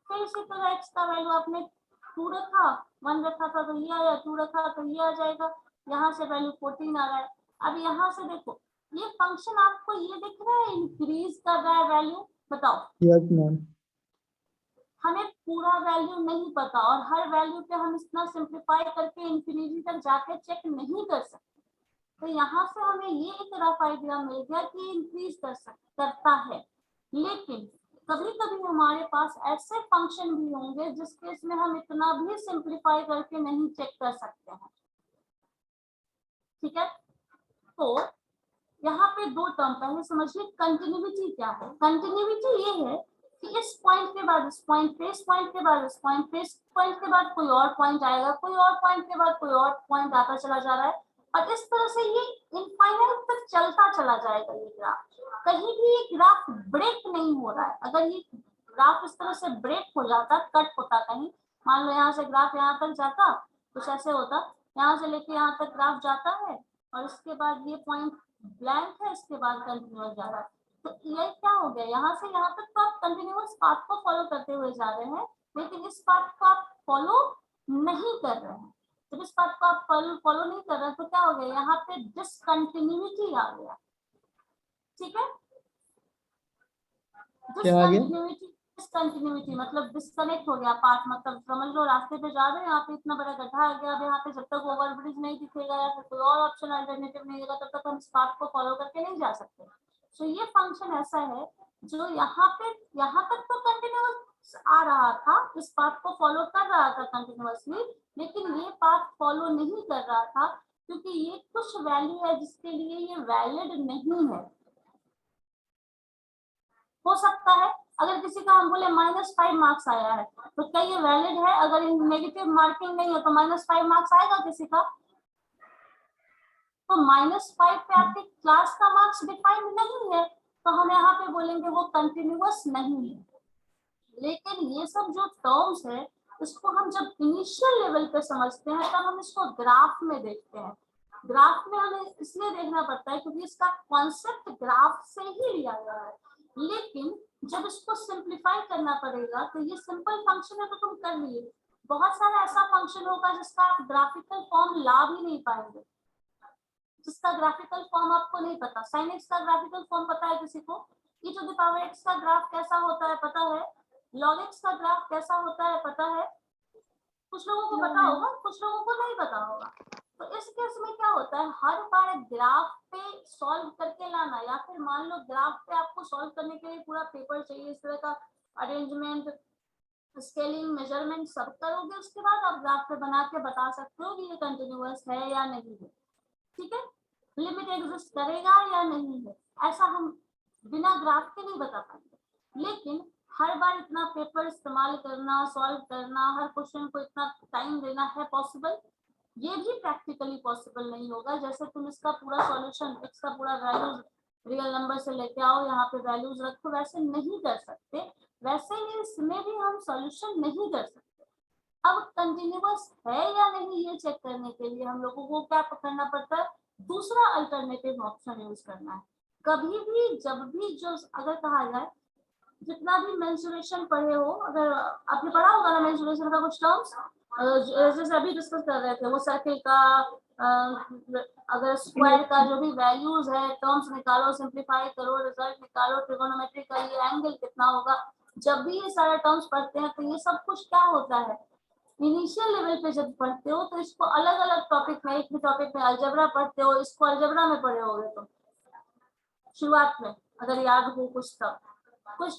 फिर इसी तरह x का वैल्यू आपने 2 रखा, 1 रखा था तो ये आया, 2 रखा तो ये आ जाएगा, यहाँ से वैल्यू 14 आ रहा है। अब यहाँ से देखो ये फंक्शन आपको ये दिख रहा है इंक्रीज कर रहा है वैल्यू, बताओ यस मैम हमें पूरा वैल्यू नहीं पता और हर वैल्यू पे हम इतना सिंप्लीफाई करके इंफिनिटी तक जाके चेक नहीं कर सकते। तो यहाँ से हमें ये एक रफ आइडिया मिल गया कि इंक्रीज करता है, लेकिन कभी कभी हमारे पास ऐसे फंक्शन भी होंगे जिस केस में हम इतना भी सिंप्लीफाई करके नहीं चेक कर सकते हैं। ठीक है, तो यहाँ पे दो टर्म पहले समझिए। कंटिन्यूटी क्या है? कंटिन्यूटी ये है कि इस पॉइंट के बाद इस पॉइंट पे, इस पॉइंट के बाद इस पॉइंट पे, इस पॉइंट के बाद कोई और पॉइंट आएगा, कोई और पॉइंट के बाद कोई और पॉइंट आता चला जा रहा है, और इस तरह से ये इनफाइनाइट तक चलता चला जाएगा ये ग्राफ। कहीं भी ये ग्राफ ब्रेक नहीं हो रहा है। अगर ये ग्राफ इस तरह से ब्रेक हो जाता, कट होता कहीं, मान लो यहाँ से ग्राफ यहाँ तक जाता, कुछ ऐसे होता, यहाँ से लेके यहाँ तक ग्राफ जाता है और इसके बाद ये पॉइंट ब्लैंक है, इसके बाद कंटिन्यूअस जा रहा है, तो ये क्या हो गया? यहाँ से यहाँ तक तो आप कंटिन्यूअस पाथ को फॉलो करते हुए जा रहे हैं, लेकिन इस पाथ को आप फॉलो नहीं कर रहे हैं। जब इस पाथ को आप फॉलो नहीं कर रहे हैं तो क्या हो गया? यहाँ पे डिसकंटिन्यूटी आ गया। ठीक है, डिसकंटिन्यूटी मतलब डिस्कनेक्ट हो गया पाथ। मतलब समझ लो रास्ते पे जा रहे हैं, यहाँ पे इतना बड़ा गड्ढा आ गया, अब यहाँ पे जब तक ओवरब्रिज नहीं दिखेगा या फिर कोई और ऑप्शन अल्टरनेटिव नहीं होगा तब तक हम इस पाथ को फॉलो करके नहीं जा सकते। तो ये फंक्शन ऐसा है जो यहाँ तक तो कंटिन्यूअस आ रहा था, इस पाथ को फॉलो कर रहा था कंटिन्यूअसली, लेकिन ये पाथ फॉलो नहीं कर रहा था क्योंकि ये कुछ वैल्यू है जिसके लिए ये वैलिड नहीं है। हो सकता है अगर किसी का हम बोले -5 मार्क्स आया है तो क्या ये वैलिड है? अगर नेगेटिव मार्किंग नहीं है तो -5 मार्क्स आएगा किसी का? तो -5 पे आपके क्लास का मार्क्स डिफाइंड नहीं है, तो हम यहाँ पे बोलेंगे वो कंटिन्यूअस नहीं है। लेकिन ये सब जो टर्म्स है इसको हम जब इनिशियल लेवल पे समझते हैं तब हम इसको ग्राफ में देखते हैं। ग्राफ में हमें इसलिए देखना पड़ता है क्योंकि इसका कॉन्सेप्ट ग्राफ से ही लिया गया है, लेकिन जब इसको सिंप्लीफाई करना पड़ेगा तो ये सिंपल फंक्शन है तो तुम कर लिए, बहुत सारा ऐसा फंक्शन होगा जिसका आप ग्राफिकल फॉर्म ला भी नहीं पाएंगे, जिसका ग्राफिकल फॉर्म आपको नहीं पता। sin x का ग्राफिकल फॉर्म पता है किसी को? e⁻x का ग्राफ कैसा होता है पता है? log x का ग्राफ कैसा होता है पता है? कुछ लोगों को पता होगा, कुछ लोगों को नहीं पता होगा। तो इस केस में क्या होता है, हर बार ग्राफ पे सॉल्व करके लाना, या फिर मान लो ग्राफ पे आपको सॉल्व करने के लिए पूरा पेपर चाहिए, इस तरह का अरेंजमेंट, स्केलिंग, मेजरमेंट सब करोगे, उसके बाद आप ग्राफ पे बना के बता सकते हो कि ये कंटिन्यूअस है या नहीं है। ठीक है, लिमिट एग्जिस्ट करेगा या नहीं है, ऐसा हम बिना ग्राफ के नहीं बता पाएंगे। लेकिन हर बार इतना पेपर इस्तेमाल करना, सॉल्व करना, हर क्वेश्चन को इतना टाइम देना है पॉसिबल? ये भी प्रैक्टिकली पॉसिबल नहीं होगा। जैसे तुम इसका पूरा सॉल्यूशन, x का पूरा वैल्यूज रियल नंबर से लेके आओ, यहाँ पे वैल्यूज रखो, वैसे नहीं कर सकते। वैसे ही इसमें भी हम सॉल्यूशन नहीं कर सकते। अब कंटिन्यूअस है या नहीं ये चेक करने के लिए हम लोगों को क्या करना पड़ता है? दूसरा अल्टरनेटिव ऑप्शन यूज करना है। कभी भी जब भी जो अगर कहा जाए, जितना भी मेंसुरेशन पढ़े हो, अगर आपने पढ़ा होगा ना मेंसुरेशन का कुछ टर्म्स, जैसे अभी डिस्कस कर रहे थे, वो सर्किल का अगर स्क्वायर का जो भी वैल्यूज है, टर्म्स निकालो, सिंप्लीफाई करो, रिजल्ट निकालो, ट्रिगोनोमेट्री का ये एंगल कितना होगा, जब भी ये सारे टर्म्स पढ़ते हैं तो ये सब कुछ क्या होता है, इनिशियल लेवल पे जब पढ़ते हो तो इसको अलग अलग टॉपिक में, एक भी टॉपिक में अलजेब्रा पढ़ते हो, इसको अलजेब्रा में पढ़े होगे तो शुरुआत में अगर याद हो कुछ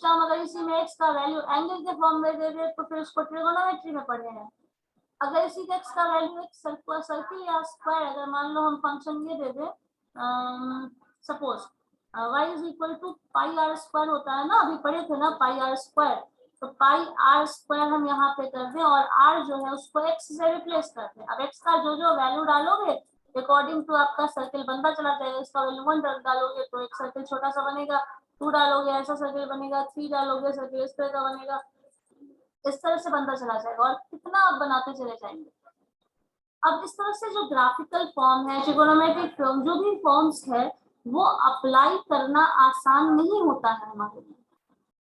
टर्म अगर इसी में x का वैल्यू एंगल के फॉर्म में दे दे तो फिर उसको ट्रिगोनोमेट्री में पढ़े हैं। अगर इसी x का वैल्यू एक सर्किल या स्क्वायर, अगर मान लो हम फंक्शन ये दे दे, suppose y is equal to pi r square होता है ना, अभी पढ़े थे ना पाई आर स्क्वायर, तो पाई आर स्क्वायर हम यहाँ पे कर दें और r जो है उसको x से रिप्लेस कर दें। अब x का जो जो वैल्यू डालोगे अकॉर्डिंग टू आपका सर्किल बनता चला जाएगा। इसका वैल्यू 1 डालोगे तो एक सर्किल छोटा सा बनेगा, 2 डालोगे ऐसा सर्किल बनेगा, 3 डालोगे सर्किल इस तरह का बनेगा, इस तरह से बनता चला जाएगा और कितना आप बनाते चले जाएंगे। अब इस तरह से जो ग्राफिकल फॉर्म है, ट्रिगोनोमेट्रिक फॉर्म, जो भी फॉर्म्स है वो अप्लाई करना आसान नहीं होता है हमारे लिए।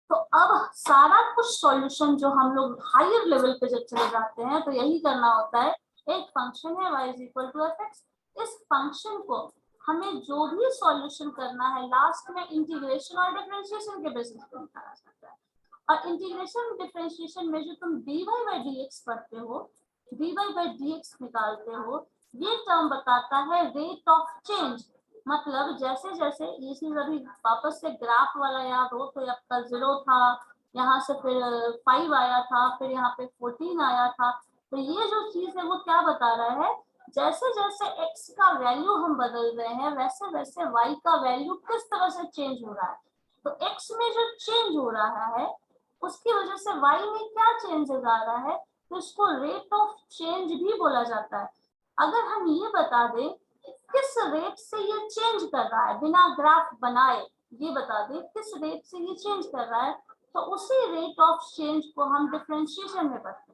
तो अब सारा कुछ सॉल्यूशन जो हम लोग हायर लेवल पे जब चले जाते हैं तो यही करना होता है। एक फंक्शन है y = f(x), इस फंक्शन को हमें जो भी सॉल्यूशन करना है लास्ट में इंटीग्रेशन और डिफरेंशिएशन के बेसिस पे निकाला जाता है। और इंटीग्रेशन डिफरेंशिएशन में जो तुम dy बाई dx पढ़ते हो, dy बाई dx निकालते हो, ये टर्म बताता है रेट ऑफ चेंज। मतलब जैसे जैसे ये चीज अभी वापस से ग्राफ वाला याद हो तो आपका 0 था, यहाँ से फिर 5 आया था, फिर यहाँ पे 14 आया था। तो ये जो चीज है वो क्या बता रहा है, जैसे जैसे x का वैल्यू हम बदल रहे हैं वैसे वैसे y का वैल्यू किस तरह से चेंज हो रहा है। तो x में जो चेंज हो रहा है उसकी वजह से y में क्या चेंजेस आ रहा है, तो इसको रेट ऑफ चेंज भी बोला जाता है। अगर हम ये बता दें किस रेट से ये चेंज कर रहा है बिना ग्राफ बनाए, ये बता दें किस रेट से ये चेंज कर रहा है, तो उसी रेट ऑफ चेंज को हम डिफरेंशिएशन में पढ़ते हैं।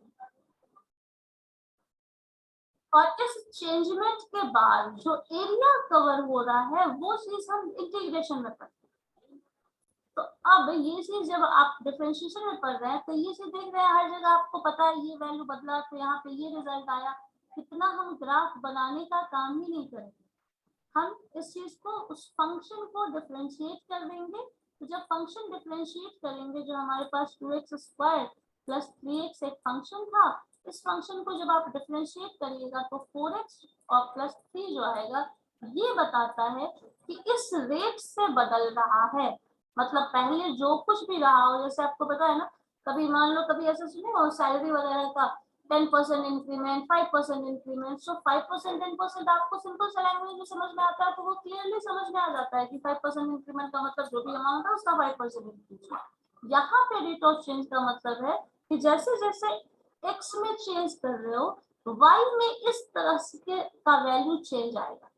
और इस चेंजमेंट के बाद जो एरिया कवर हो रहा है वो चीज हम इंटीग्रेशन में पढ़ते हैं। तो अब ये चीज जब आप डिफरेंशिएशन में पढ़ रहे हैं तो ये चीज देख रहे हैं हर जगह आपको पता है ये वैल्यू बदला तो यहाँ पे ये रिजल्ट आया। कितना हम ग्राफ बनाने का काम ही नहीं करेंगे, हम इस चीज को उस फंक्शन को डिफरेंशिएट कर देंगे। तो जब फंक्शन डिफरेंशिएट करेंगे, जो हमारे पास 2x स्क्वायर प्लस 3x एक फंक्शन था, इस फंक्शन को जब आप डिफरेंशिएट करिएगा तो 4x और प्लस 3 जो आएगा ये बताता है कि इस रेट से बदल रहा है। मतलब पहले जो कुछ भी रहा हो, जैसे आपको पता है ना, कभी मान लो कभी ऐसा सुने हो सैलरी वगैरह का 10% इंक्रीमेंट, 5% इंक्रीमेंट। सो 5% 10% आपको सिंपल सा लैंग्वेज में समझ में आता है तो वो क्लियरली समझ में आ जाता है कि 5% इंक्रीमेंट का मतलब जो भी अमाउंट है उसका 5% इंक्रीज। यहाँ पे रेट ऑफ चेंज का मतलब है कि जैसे जैसे x में चेंज कर रहे हो y में इस तरह के का वैल्यू चेंज आएगा।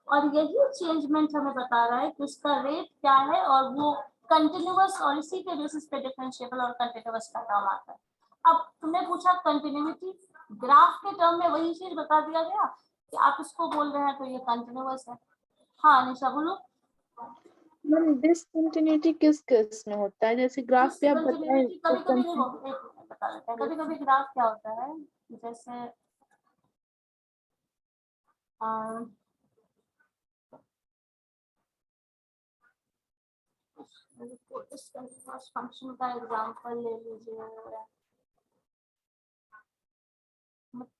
और यही चेंजमेंट हमें बता रहा है कि उसका रेट क्या है और वो कंटिन्यूअस, और इसी के बेसिस पे डिफरेंशिएबल और कंटिन्यूअस का नाम आता है। अब तुमने पूछा कंटिन्यूटी, ग्राफ के टर्म में वही चीज बता दिया गया कि आप इसको बोल रहे हैं तो ये कंटिन्यूअस है। हाँ निशा बोलो। मैम डिसकंटिन्यूटी किस केस में होता है? जैसे ग्राफ पे आप बताएं कभी कभी देखो एक मिनट बता देते हैं, कभी कभी ग्राफ क्या होता है, जैसे इस फंक्शन का एग्जांपल ले लीजिए,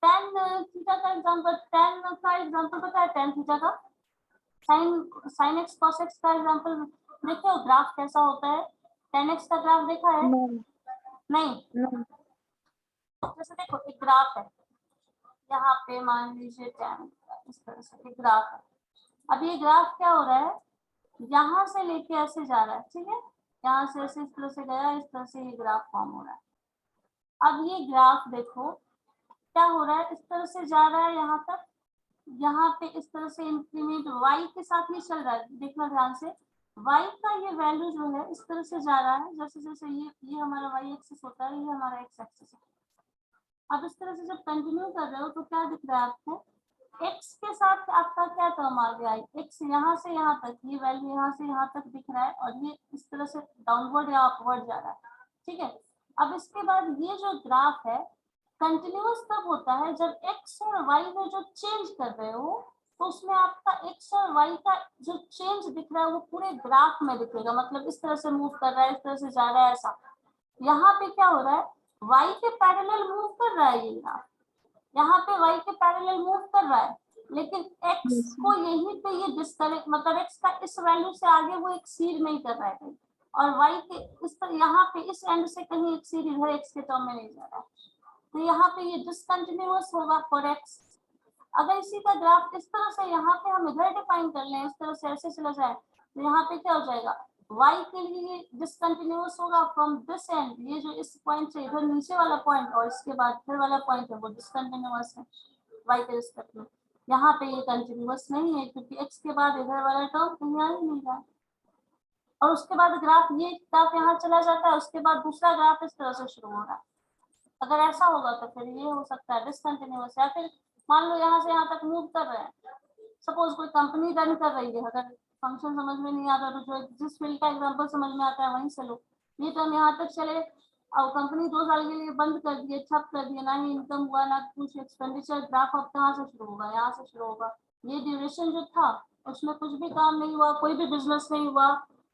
tan थीटा का एग्जांपल, tan का एग्जांपल पता है, tan थीटा का sin x cos x का एग्जांपल देखो ग्राफ कैसा होता है। tan x का ग्राफ देखा है? नहीं। जैसे देखो एक ग्राफ है, यहाँ पे मान लीजिए tan इस तरह से एक ग्राफ है। अब ये ग्राफ क्या हो रहा है, यहाँ से लेके ऐसे जा रहा है, ठीक है, यहाँ से ऐसे इस तरह से गया, इस तरह से ये ग्राफ फॉर्म हो रहा है। अब ये ग्राफ देखो क्या हो रहा है, इस तरह से जा रहा है यहाँ तक, यहाँ पे इस तरह से इंक्रीमेंट y के साथ ही चल रहा है। देखना ध्यान से, y का ये वैल्यू जो है इस तरह से जा रहा है, जैसे जैसे ये हमारा y एक्सिस होता है, ये हमारा x एक्सिस है। अब इस तरह से जब कंटिन्यू कर रहे हो तो क्या दिख रहा है आपको, x के साथ आपका क्या टर्म आ गया है, x यहाँ से यहाँ तक, ये वैल्यू यहाँ से यहाँ तक दिख रहा है और ये इस तरह से डाउनवर्ड या अपवर्ड जा रहा है, ठीक है। अब इसके बाद ये जो ग्राफ है कंटिन्यूअस तब होता है जब x और y में जो चेंज कर रहे हो तो उसमें आपका x और y का जो चेंज दिख रहा है वो पूरे ग्राफ में दिखेगा। मतलब इस तरह से मूव कर रहा है, इस तरह से जा रहा है, ऐसा। यहाँ पे क्या हो रहा है, y के पैरेलल मूव कर रहा है ये ग्राफ, यहाँ पे y के पैरेलल मूव कर रहा है, लेकिन x को यहीं पे ये डिस्कनेक्ट, मतलब x का इस वैल्यू से आगे वो एक्सीड नहीं कर रहा है, और y के इस पर यहाँ पे इस एंड से कहीं एक्सीड इधर x के टर्म में नहीं जा रहा है, तो यहाँ पे ये डिसकंटिन्यूअस होगा फॉर x। अगर इसी का ग्राफ इस तरह से यहाँ पे हम इधर डिफाइन कर लें, इस तरह से ऐसे चला जाए, तो यहाँ पे क्या हो जाएगा, y के लिए डिसकंटिन्यूअस होगा फ्रॉम दिस एंड, ये जो इस पॉइंट से इधर नीचे वाला पॉइंट और इसके बाद इधर वाला पॉइंट है वो डिसकंटिन्यूअस है y के रिस्पेक्ट में। यहाँ पे ये कंटिन्यूअस नहीं है क्योंकि x के बाद इधर वाला टर्म कहीं आ ही नहीं रहा है। और उसके बाद ग्राफ, ये ग्राफ यहाँ चला जाता है, उसके बाद दूसरा ग्राफ इस तरह से शुरू हो रहा है। अगर ऐसा होगा तो फिर ये हो सकता है डिसकंटिन्यूअस, या फिर मान लो यहाँ से यहाँ तक मूव कर रहे हैं, सपोज कोई कंपनी रन कर रही है, अगर फंक्शन समझ में नहीं आता तो जो जिस फील्ड का एग्जांपल समझ में आता है वहीं से लो, ये टर्म यहाँ तक चले और कंपनी 2 साल के लिए बंद कर दिए, ठप कर दिए, ना ही इनकम हुआ ना कुछ एक्सपेंडिचर, ग्राफ अब कहाँ से शुरू होगा, यहाँ से शुरू होगा। ये ड्यूरेशन जो था उसमें कुछ भी काम नहीं हुआ, कोई भी बिजनेस नहीं हुआ,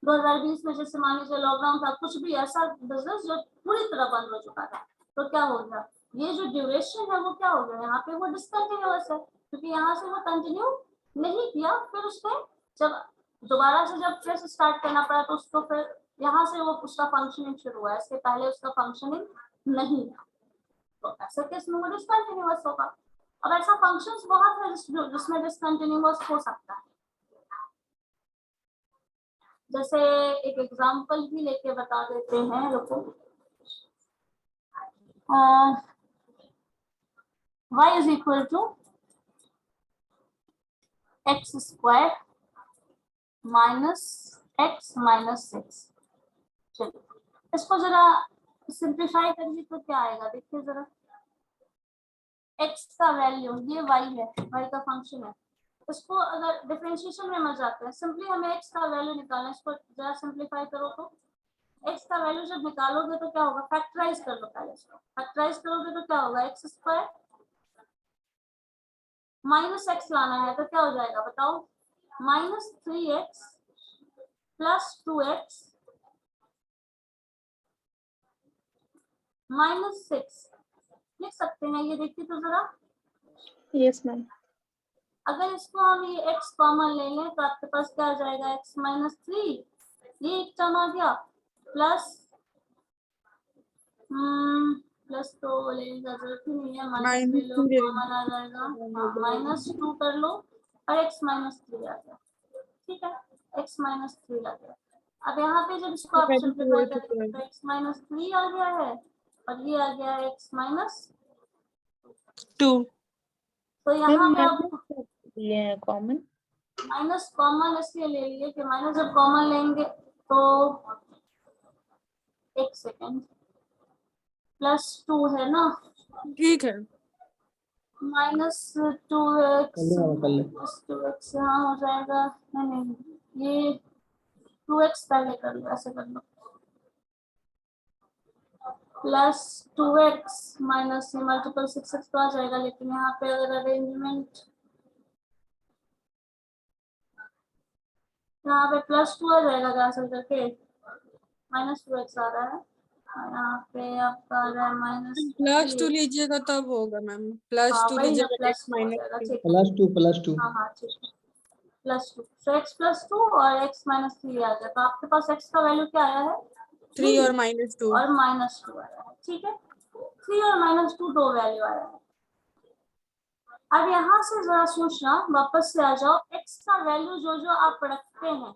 2020 में जैसे मान लीजिए लॉकडाउन था, कुछ भी ऐसा बिजनेस जो पूरी तरह बंद हो चुका था, तो क्या हो गया, ये जो ड्यूरेशन है वो क्या हो गया, यहाँ पे वो डिसकंटिन्यूअस है, क्योंकि यहाँ से वो कंटिन्यू नहीं किया, फिर उसने जब दोबारा से जब फिर से स्टार्ट करना पड़ा तो उसको फिर यहाँ से वो उसका फंक्शनिंग शुरू हुआ, इसके पहले उसका फंक्शनिंग नहीं था, तो ऐसा केस में वो डिसकंटिन्यूअस होगा। अब ऐसा फंक्शंस बहुत है जिसमें डिसकंटिन्यूअस हो सकता है। जैसे एक एग्जांपल भी लेके बता देते हैं रुको, y is equal to x square minus x minus 6। चलिए इसको जरा सिंप्लीफाई करिए तो क्या आएगा, देखिए जरा, x का वैल्यू ये y है, y का फंक्शन है, इसको अगर डिफरेंशिएशन में मत जाते हैं, सिंपली हमें x का वैल्यू निकालना है, इसको जरा सिंप्लीफाई करो तो x का वैल्यू जब निकालोगे तो क्या होगा, फैक्टराइज कर लो, पहले इसको फैक्टराइज करोगे तो क्या होगा, x स्क्वायर माइनस x लाना है तो क्या हो जाएगा बताओ, minus 3x plus 2x minus 6 लिख सकते हैं, ये देखिए तो जरा, यस मैम। अगर इसको हम ये x कॉमन ले लें तो आपके पास क्या आ जाएगा, x माइनस 3, ये एक टर्म आ गया, प्लस प्लस तो लेने का जरूरत ही नहीं है, माइनस ले लो, कॉमन आ जाएगा, हाँ माइनस 2 कर लो और x माइनस 3 आ गया, ठीक है, x माइनस 3 आ गया। अब यहाँ पे जब इसको आप सिंप्लीफाई करेंगे तो x माइनस 3 आ गया है और ये आ गया x माइनस 2, तो यहाँ पे आप ये कॉमन माइनस कॉमन इसलिए ले लिए कि माइनस जब कॉमन लेंगे तो एक सेकेंड, प्लस 2 है ना, ठीक है, माइनस 2x कर ले। प्लस 2x यहाँ हो जाएगा, नहीं ये 2x पहले कर लो, ऐसे कर लो, प्लस 2x माइनस से मल्टीपल 6x तो आ जाएगा, लेकिन यहाँ पे अगर अरेंजमेंट यहाँ पे प्लस 2 आ जाएगा कैंसिल करके, माइनस 2x आ रहा है, यहाँ पे आपका आ रहा है माइनस प्लस 2 लीजिएगा तब होगा मैम, प्लस 2 वही ना, लीजिएगा प्लस x 2 आ माइनस जाएगा, 3। ठीक है, प्लस टू हाँ ठीक है, प्लस 2, तो x प्लस 2 और x माइनस 3 आ गया, तो आपके पास x का वैल्यू क्या आया है, 3 और माइनस 2। और माइनस 2 आया है, ठीक है, 3 और माइनस 2 दो वैल्यू आया है। अब यहाँ से जरा सोचना, वापस से आ जाओ, x का वैल्यू जो जो आप रखते हैं,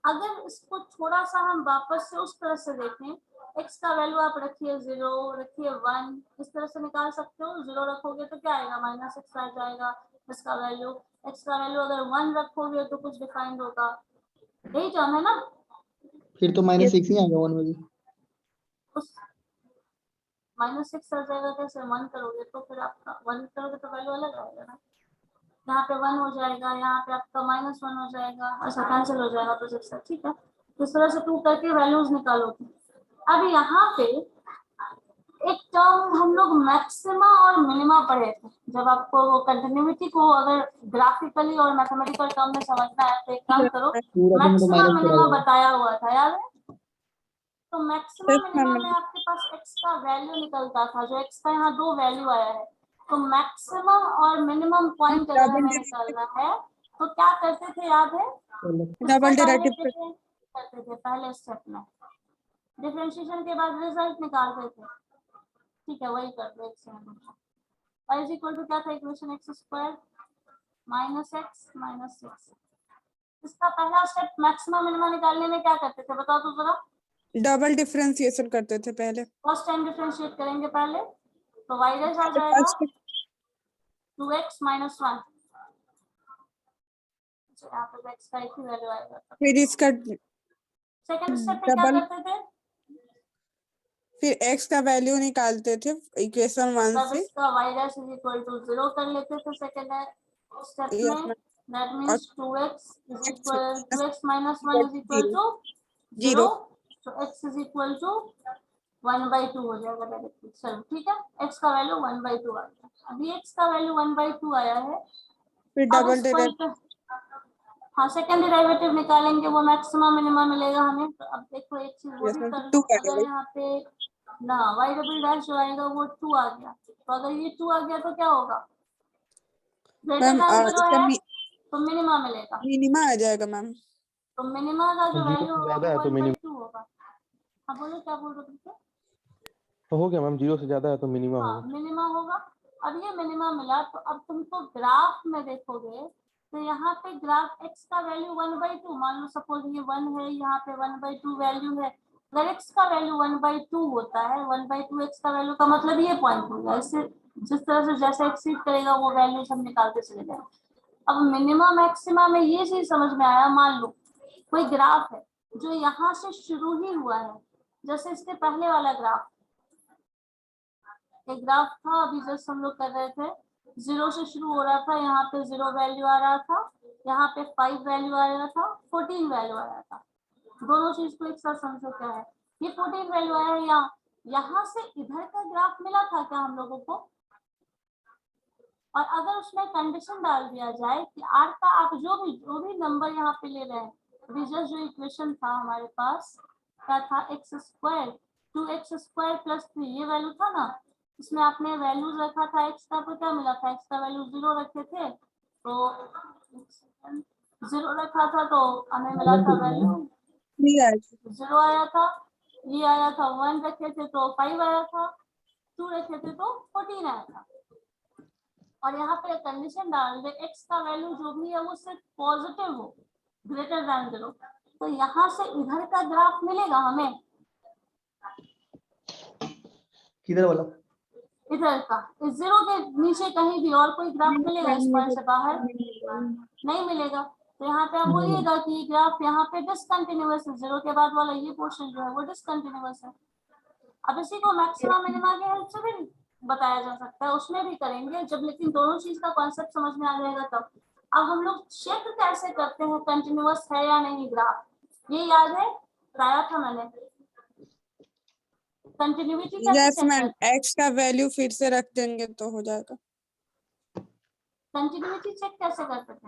अगर इसको थोड़ा सा हम वापस से उस तरह से देखें, x का वैल्यू आप रखिए 0, रखिए 1, इस तरह से निकाल सकते हो, 0 रखोगे तो क्या आएगा, माइनस x आ जाएगा, इसका वैल्यू, x का वैल्यू अगर 1 रखोगे तो कुछ डिफाइंड होगा, यही टर्म है ना, फिर तो माइनस 6 ही आ गया 1 में भी। उस माइनस 6 आ जाएगा कैसे, 1 करोगे तो फिर आपका 1 करोगे तो वैल्यू अलग आएगा ना, यहाँ पे 1 हो जाएगा, यहाँ पे आपका माइनस 1 हो जाएगा, अच्छा कैंसिल हो जाएगा तो 6, ठीक है, इस तरह से 2 करके वैल्यूज निकालोगे। अब यहाँ पे एक टर्म हम लोग मैक्सिमा और मिनिमा पढ़े थे, जब आपको वो कंटिन्यूटी को अगर ग्राफिकली और मैथमेटिकल टर्म में समझना है तो एक काम करो, पूरा दिन तो मैक्सिमा माइनस मिनिमा करा बताया हुआ था याद है, तो मैक्सिमा Yes, मिनिमा ma'am. में आपके पास x का वैल्यू निकलता था, जो x का यहाँ 2 वैल्यू आया है, तो मैक्सिमम और मिनिमम पॉइंट अगर हमें निकालना है तो क्या करते थे याद है, डबल इसको पहले डेरिवेटिव करते थे पहले स्टेप में, डिफरेंशिएशन के बाद रिजल्ट निकालते थे, ठीक है वही कर दो, y इज इक्वल टू क्या था equation, x square minus x minus 6, इसका पहला स्टेप मैक्सिमम मिनिमम निकालने में क्या करते थे बताओ तो जरा, डबल डिफरेंशिएशन करते थे पहले। फर्स्ट टाइम डिफरेंशिएट करेंगे पहले, तो y डैश आ जाएगा 2x माइनस 1, यहाँ पे x का एक ही वैल्यू आएगा, फिर इसका सेकंड स्टेप पे क्या डबल, करते थे, फिर x का वैल्यू निकालते थे इक्वेशन 1 तब से। इसका y dash is equal to 0 कर लेते थे सेकंड स्टेप Yes, में, ma'am. दैट और means 2x is equal 2x minus 1 is equal to 0, zero. तो x इज इक्वल टू 1/2 हो जाएगा डायरेक्टली, चलो ठीक है, x का वैल्यू 1/2 आ गया, अभी x का वैल्यू 1/2 आया है, फिर अब डबल उस पॉइंट पे हाँ सेकंड डेरिवेटिव निकालेंगे, वो मैक्सिमम मिनिमम मिलेगा हमें। तो अब देखो एक चीज वो Yes, भी ma'am, कर two लो, आएगा अगर भाई। यहाँ पे ना y डबल डैश जो आएगा वो 2 आ गया, तो अगर ये 2 आ गया तो क्या होगा, ग्रेटर मैम देन 0 इसका है तो मिनिमम मिलेगा, मिनिमा आ जाएगा मैम। तो मिनिमम का जो जीरो वैल्यू से होगा ज्यादा वो है तो 1/2 होगा। हाँ बोलो क्या बोल रहे थे। तो हो गया मैम, 0 से ज्यादा है तो मिनिमम हाँ होगा। मिनिमम होगा। अब ये मिनिमम मिला तो अब तुमको ग्राफ में देखोगे तो यहाँ पे ग्राफ x का वैल्यू 1/2, मान लो सपोज ये 1 है, यहाँ पे 1/2 वैल्यू है। अगर x का वैल्यू 1/2 होता है, 1/2 x का वैल्यू का मतलब ये पॉइंट होगा। इससे जिस तरह से जैसे एक्सीड करेगा वो वैल्यू हम निकालते चले जाएंगे। अब मिनिमम मैक्सिमा में ये चीज समझ में आया, मान लो कोई ग्राफ है जो यहाँ से शुरू ही हुआ है, जैसे इसके पहले वाला ग्राफ, एक ग्राफ था अभी जस्ट हम लोग कर रहे थे, 0 से शुरू हो रहा था, यहाँ पे 0 वैल्यू आ रहा था, यहाँ पे 5 वैल्यू आ रहा था, 14 वैल्यू आ रहा था। दोनों चीज को एक साथ समझो क्या है, ये 14 वैल्यू आया है, यहाँ से इधर का ग्राफ मिला था क्या हम लोगों को। और अगर उसमें कंडीशन डाल दिया जाए कि आर का आप जो भी नंबर यहाँ पे ले रहे हैं, अभी जस्ट जो इक्वेशन था हमारे पास क्या था, एक्स स्क्वायर 2x² + 3 ये वैल्यू था ना, इसमें आपने वैल्यूज रखा था एक्स का, तो क्या मिला था, एक्स का वैल्यू 0 रखे थे, तो 0 रखा था तो हमें मिला था वैल्यू 3 आएगा। 0 आया था, ये आया था 1 रखे थे तो 5 आया था, 2 रखे थे तो 14 आया था। और यहाँ पे कंडीशन डाल दे x का वैल्यू जो भी है वो सिर्फ पॉजिटिव हो, ग्रेटर देन 0, तो यहाँ से इधर का ग्राफ मिलेगा हमें, किधर बोला? इधर का, इस 0 के नीचे कहीं भी और कोई ग्राफ मिलेगा इस पॉइंट से बाहर, नहीं मिलेगा। तो यहाँ पे आप बोलिएगा कि ग्राफ यहाँ पे डिसकंटिन्यूअस है, 0 के बाद वाला ये पोर्शन जो है वो डिसकंटिन्यूअस है। अब इसी को मैक्सिमम मिनिमा के हेल्प से भी बताया जा सकता है, उसमें भी करेंगे जब, लेकिन दोनों चीज का कॉन्सेप्ट समझ में आ जाएगा तब। अब हम लोग चेक कैसे करते हैं कंटिन्यूअस है या नहीं ग्राफ, ये याद है, बताया था मैंने, कंटिन्यूटी कैसे यस चेक मैम, करते हैं, एक्स का वैल्यू फिर से रख देंगे तो हो जाएगा। कंटिन्यूटी चेक कैसे करते थे,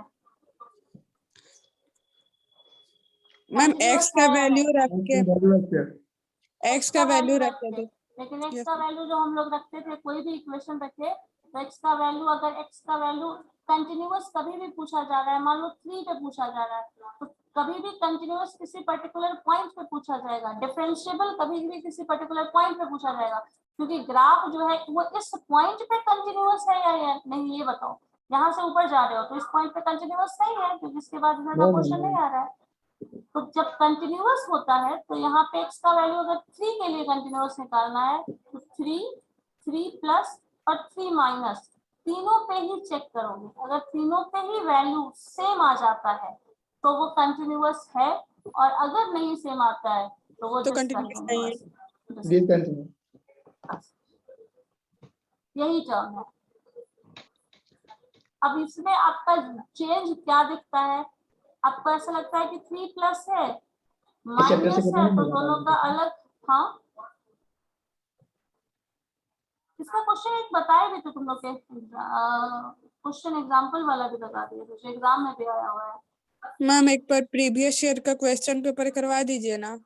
मैम Continuous एक्स का है या वैल्यू नहीं? रख के, एक्स का वैल्यू रख के दे। लेकिन एक्स Yes, का वैल्यू जो हम लोग रखते थे, कोई भी इक्वेशन रखे तो एक्स का वैल्यू, अगर एक्स का वैल्यू कंटिन्यूअस कभी भी पूछा जा रहा है, मान लो 3 पे पूछा जा रहा है, तो कभी भी कंटिन्यूअस किसी पर्टिकुलर पॉइंट पे पूछा जाएगा, डिफरेंशिएबल कभी भी किसी पर्टिकुलर पॉइंट पे पूछा जाएगा, क्योंकि ग्राफ जो है वो इस पॉइंट पे कंटिन्यूअस है या नहीं, ये बताओ। यहाँ से ऊपर जा रहे हो तो इस पॉइंट पे कंटिन्यूअस नहीं है, क्योंकि इसके बाद इधर का क्वेश्चन नहीं आ रहा है। तो जब कंटिन्यूअस होता है तो यहाँ पे x का वैल्यू अगर 3 के लिए कंटिन्यूअस निकालना है तो 3 प्लस और 3 माइनस, तीनों पे ही चेक करोगे, अगर तीनों पे ही वैल्यू सेम आ जाता है तो वो कंटिन्यूअस है, और अगर नहीं सेम आता है तो वो तो कंटिन्यूअस नहीं है। डिसकंटिन्यूअस। यही टर्म है। अब इसमें आपका चेंज क्या दिखता है, आपको ऐसा लगता है कि 3 प्लस है माइनस है तो दोनों का अलग, हाँ इसका क्वेश्चन एक बताए भी तो तुम लोग के, क्वेश्चन एग्जांपल वाला भी बता दिए जो एग्जाम में भी आया हुआ है। मैम एक बार प्रीवियस ईयर का क्वेश्चन पेपर करवा दीजिए ना।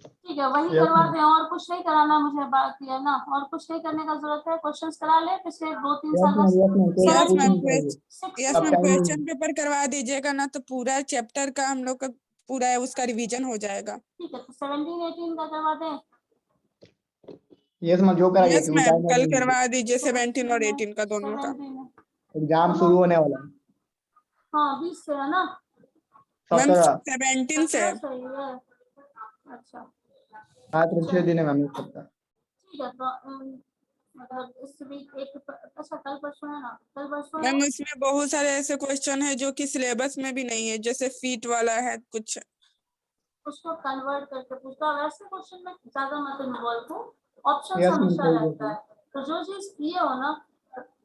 ठीक है वही करवा दें, और कुछ नहीं कराना मुझे, बाकी है ना, और कुछ नहीं करने का जरूरत है, क्वेश्चंस करा ले पिछले 2-3 साल का। Yes ma'am, yes ma'am, 60 question paper करवा दीजिएगा ना तो पूरा चैप्टर का हम लोग का पूरा उसका रिवीजन हो जाएगा। ठीक है, तो 17-18 का करवा दें। यस मैम, जो कराइए यस क्योंकि मैम, टाइम कल करवा दीजिए 17 और 18 का दोनों का। 17 एग्जाम शुरू होने वाला है। हाँ 20 से है ना, मैम 17। 17 से। सही है। अच्छा हाँ तो 6 दिन है मैम, एक सप्ताह। ठीक है, तो मतलब इस वीक एक, अच्छा कल परसों है ना, कल परसों है। मैम उसमें बहुत सारे ऐसे क्वेश्चन है जो कि सिलेबस में भी नहीं है, जैसे फीट वाला है कुछ। उसको कन्वर्ट करके पूछता, वैसे क्वेश्चन में ज्यादा मत इन्वॉल्व हो, ऑप्शन यस मैम, हमेशा कोई रहता है, तो जो चीज किए हो ना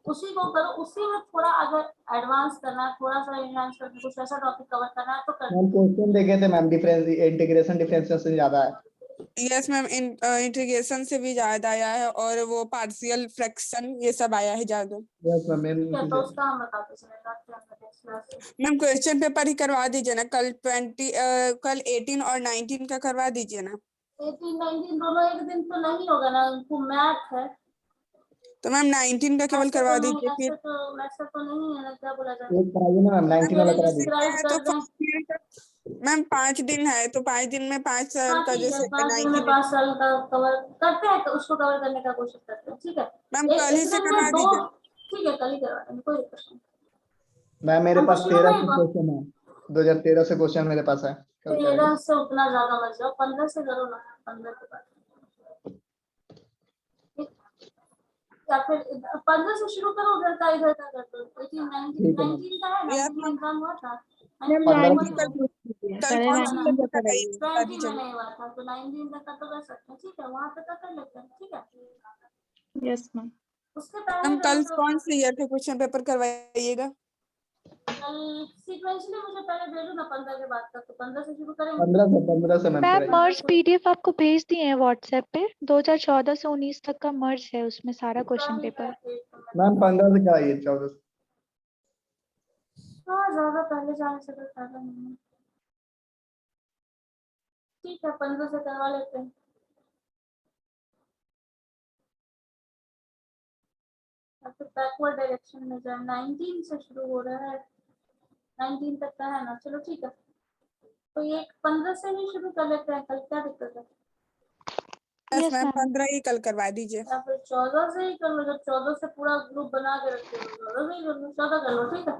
उसी को करो, उसी में थोड़ा अगर एडवांस करना है, थोड़ा सा एनहांस करके कुछ ऐसा टॉपिक कवर करना है तो कर। मैम क्वेश्चन देखे थे मैम, डिफरेंस इंटीग्रेशन डिफरेंशिएशन ज्यादा है। यस मैम, इंटीग्रेशन से भी ज्यादा आया है और वो पार्शियल फ्रैक्शन ये सब आया है ज्यादा। यस मैम मेन ठीक है, तो उसका हम बताते चलेगा क्या नेक्स्ट क्लास में। मैम क्वेश्चन पेपर ही करवा दीजिए ना, कल 18 और 19 का करवा दीजिए ना। 18 19 दोनों एक दिन तो नहीं होगा ना, उनको मैथ है। तो मैम 19 का केवल ऐसे करवा तो नहीं, दीजिए फिर। ऐसे तो नहीं है ना, क्या बोला जाए। एक कराइए ना मैम, 19 वाला करा दीजिए। डिस्क्राइब है कर तो दें। 1st ईयर का मैम 5 दिन है, तो 5 दिन में 5 साल हाँ का ठीक है, जैसे 5 दिन में 19। 5 साल का कवर करते हैं, तो उसको कवर करने का कोशिश करते हैं, ठीक है। मैम एक कल ही एक से दिन करवा में दो, दीजिए। ठीक है कल ही करवा देंगे, कोई दिक्कत नहीं। मैम मेरे हम तो पास शुरू 13 में ही से क्वेश्चन है, 2013 से क्वेश्चन मेरे पास है, कल करेंगे। 13 से उतना ज्यादा मत जाओ, 15 से करो ना, 15 के बाद। या फिर 15 से शुरू करो, उधर का इधर का कर दो। 18 19 ठीक है मैम। 19 का है ना, यस 19 मैम। एग्जाम हुआ था। मैम 15 19 का पूछ लीजिए, कल पहले कौन सी 19 का बता कराइए। 20 दीजिए। में नहीं हुआ था, तो 19 तक का तो कर सकते हैं, ठीक है, वहां तक का कर लेते हैं, ठीक है। Yes ma'am. उसके पहले मैम का कल मतलब कौन से ईयर का क्वेश्चन पेपर करवाइएगा? कल सीक्वेंसली मुझे पहले भेजो ना, 15 के बाद तक, तो 15 से शुरू करेंगे। 15 से मैम मैम कराइए। मर्ज पीडीएफ आपको भेज दिए हैं व्हाट्सएप पे, 2014 से 19 तक का मर्ज है उसमें सारा क्वेश्चन पेपर। मैम 15 से कराइए, 14 से। हाँ, ज्यादा पहले जाने से कोई फायदा नहीं है। ठीक है, 15 से करवा लेते हैं। तो बैकवर्ड डायरेक्शन में जाए, 19 से शुरू हो रहा है, 19 तक का है ना, चलो ठीक है। तो ये 15 से ही शुरू कर लेते हैं, कल क्या दिक्कत है। Yes yes ma'am, ma'am. 15 ही कल करवा दीजिए। या फिर 14 से ही कर लो, जब 14 से पूरा ग्रुप बना के रखते हो, 14 से ही कर लो, 14 कर लो, ठीक है।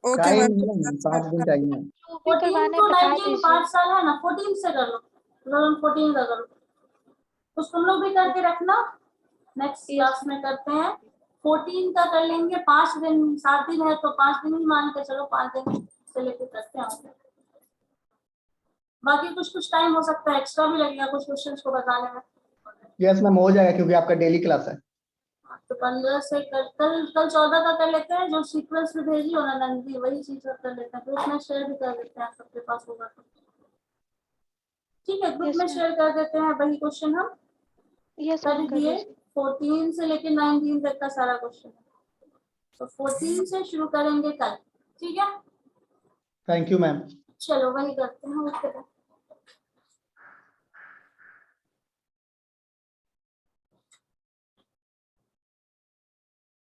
Okay time ma'am. नहीं है, 5 दिन टाइम है। जो भी 14 करवाना है to बता 19 दीजिए। 5 साल है ना, 14 से कर लो, 2014 का करो। तो तुम लोग भी करके रखना, नेक्स्ट क्लास में करते हैं। 14 का कर लेंगे, 5 दिन 7 दिन है, तो 5 दिन ही मान के चलो, 5 दिन से लेके करते हैं। बाकी कुछ कुछ टाइम हो सकता है एक्स्ट्रा भी लगेगा कुछ क्वेश्चंस को बताने में। यस मैम हो जाएगा, क्योंकि आपका डेली क्लास है। तो 15 से कल 14 का कर लेते हैं, जो सीक्वेंस में भेजी हो ना नंदी, वही चीज कर लेते हैं, ग्रुप में शेयर भी कर देते हैं, सबके पास होगा तो ठीक है। ग्रुप यस में मैम। शेयर कर देते हैं, वही क्वेश्चन हम यस कर मैम कर दिए। दीजिए। 14 से लेके 19 तक का सारा क्वेश्चन है, तो 14 से शुरू करेंगे कल, ठीक है। Thank you ma'am. चलो वही करते हैं, ओके।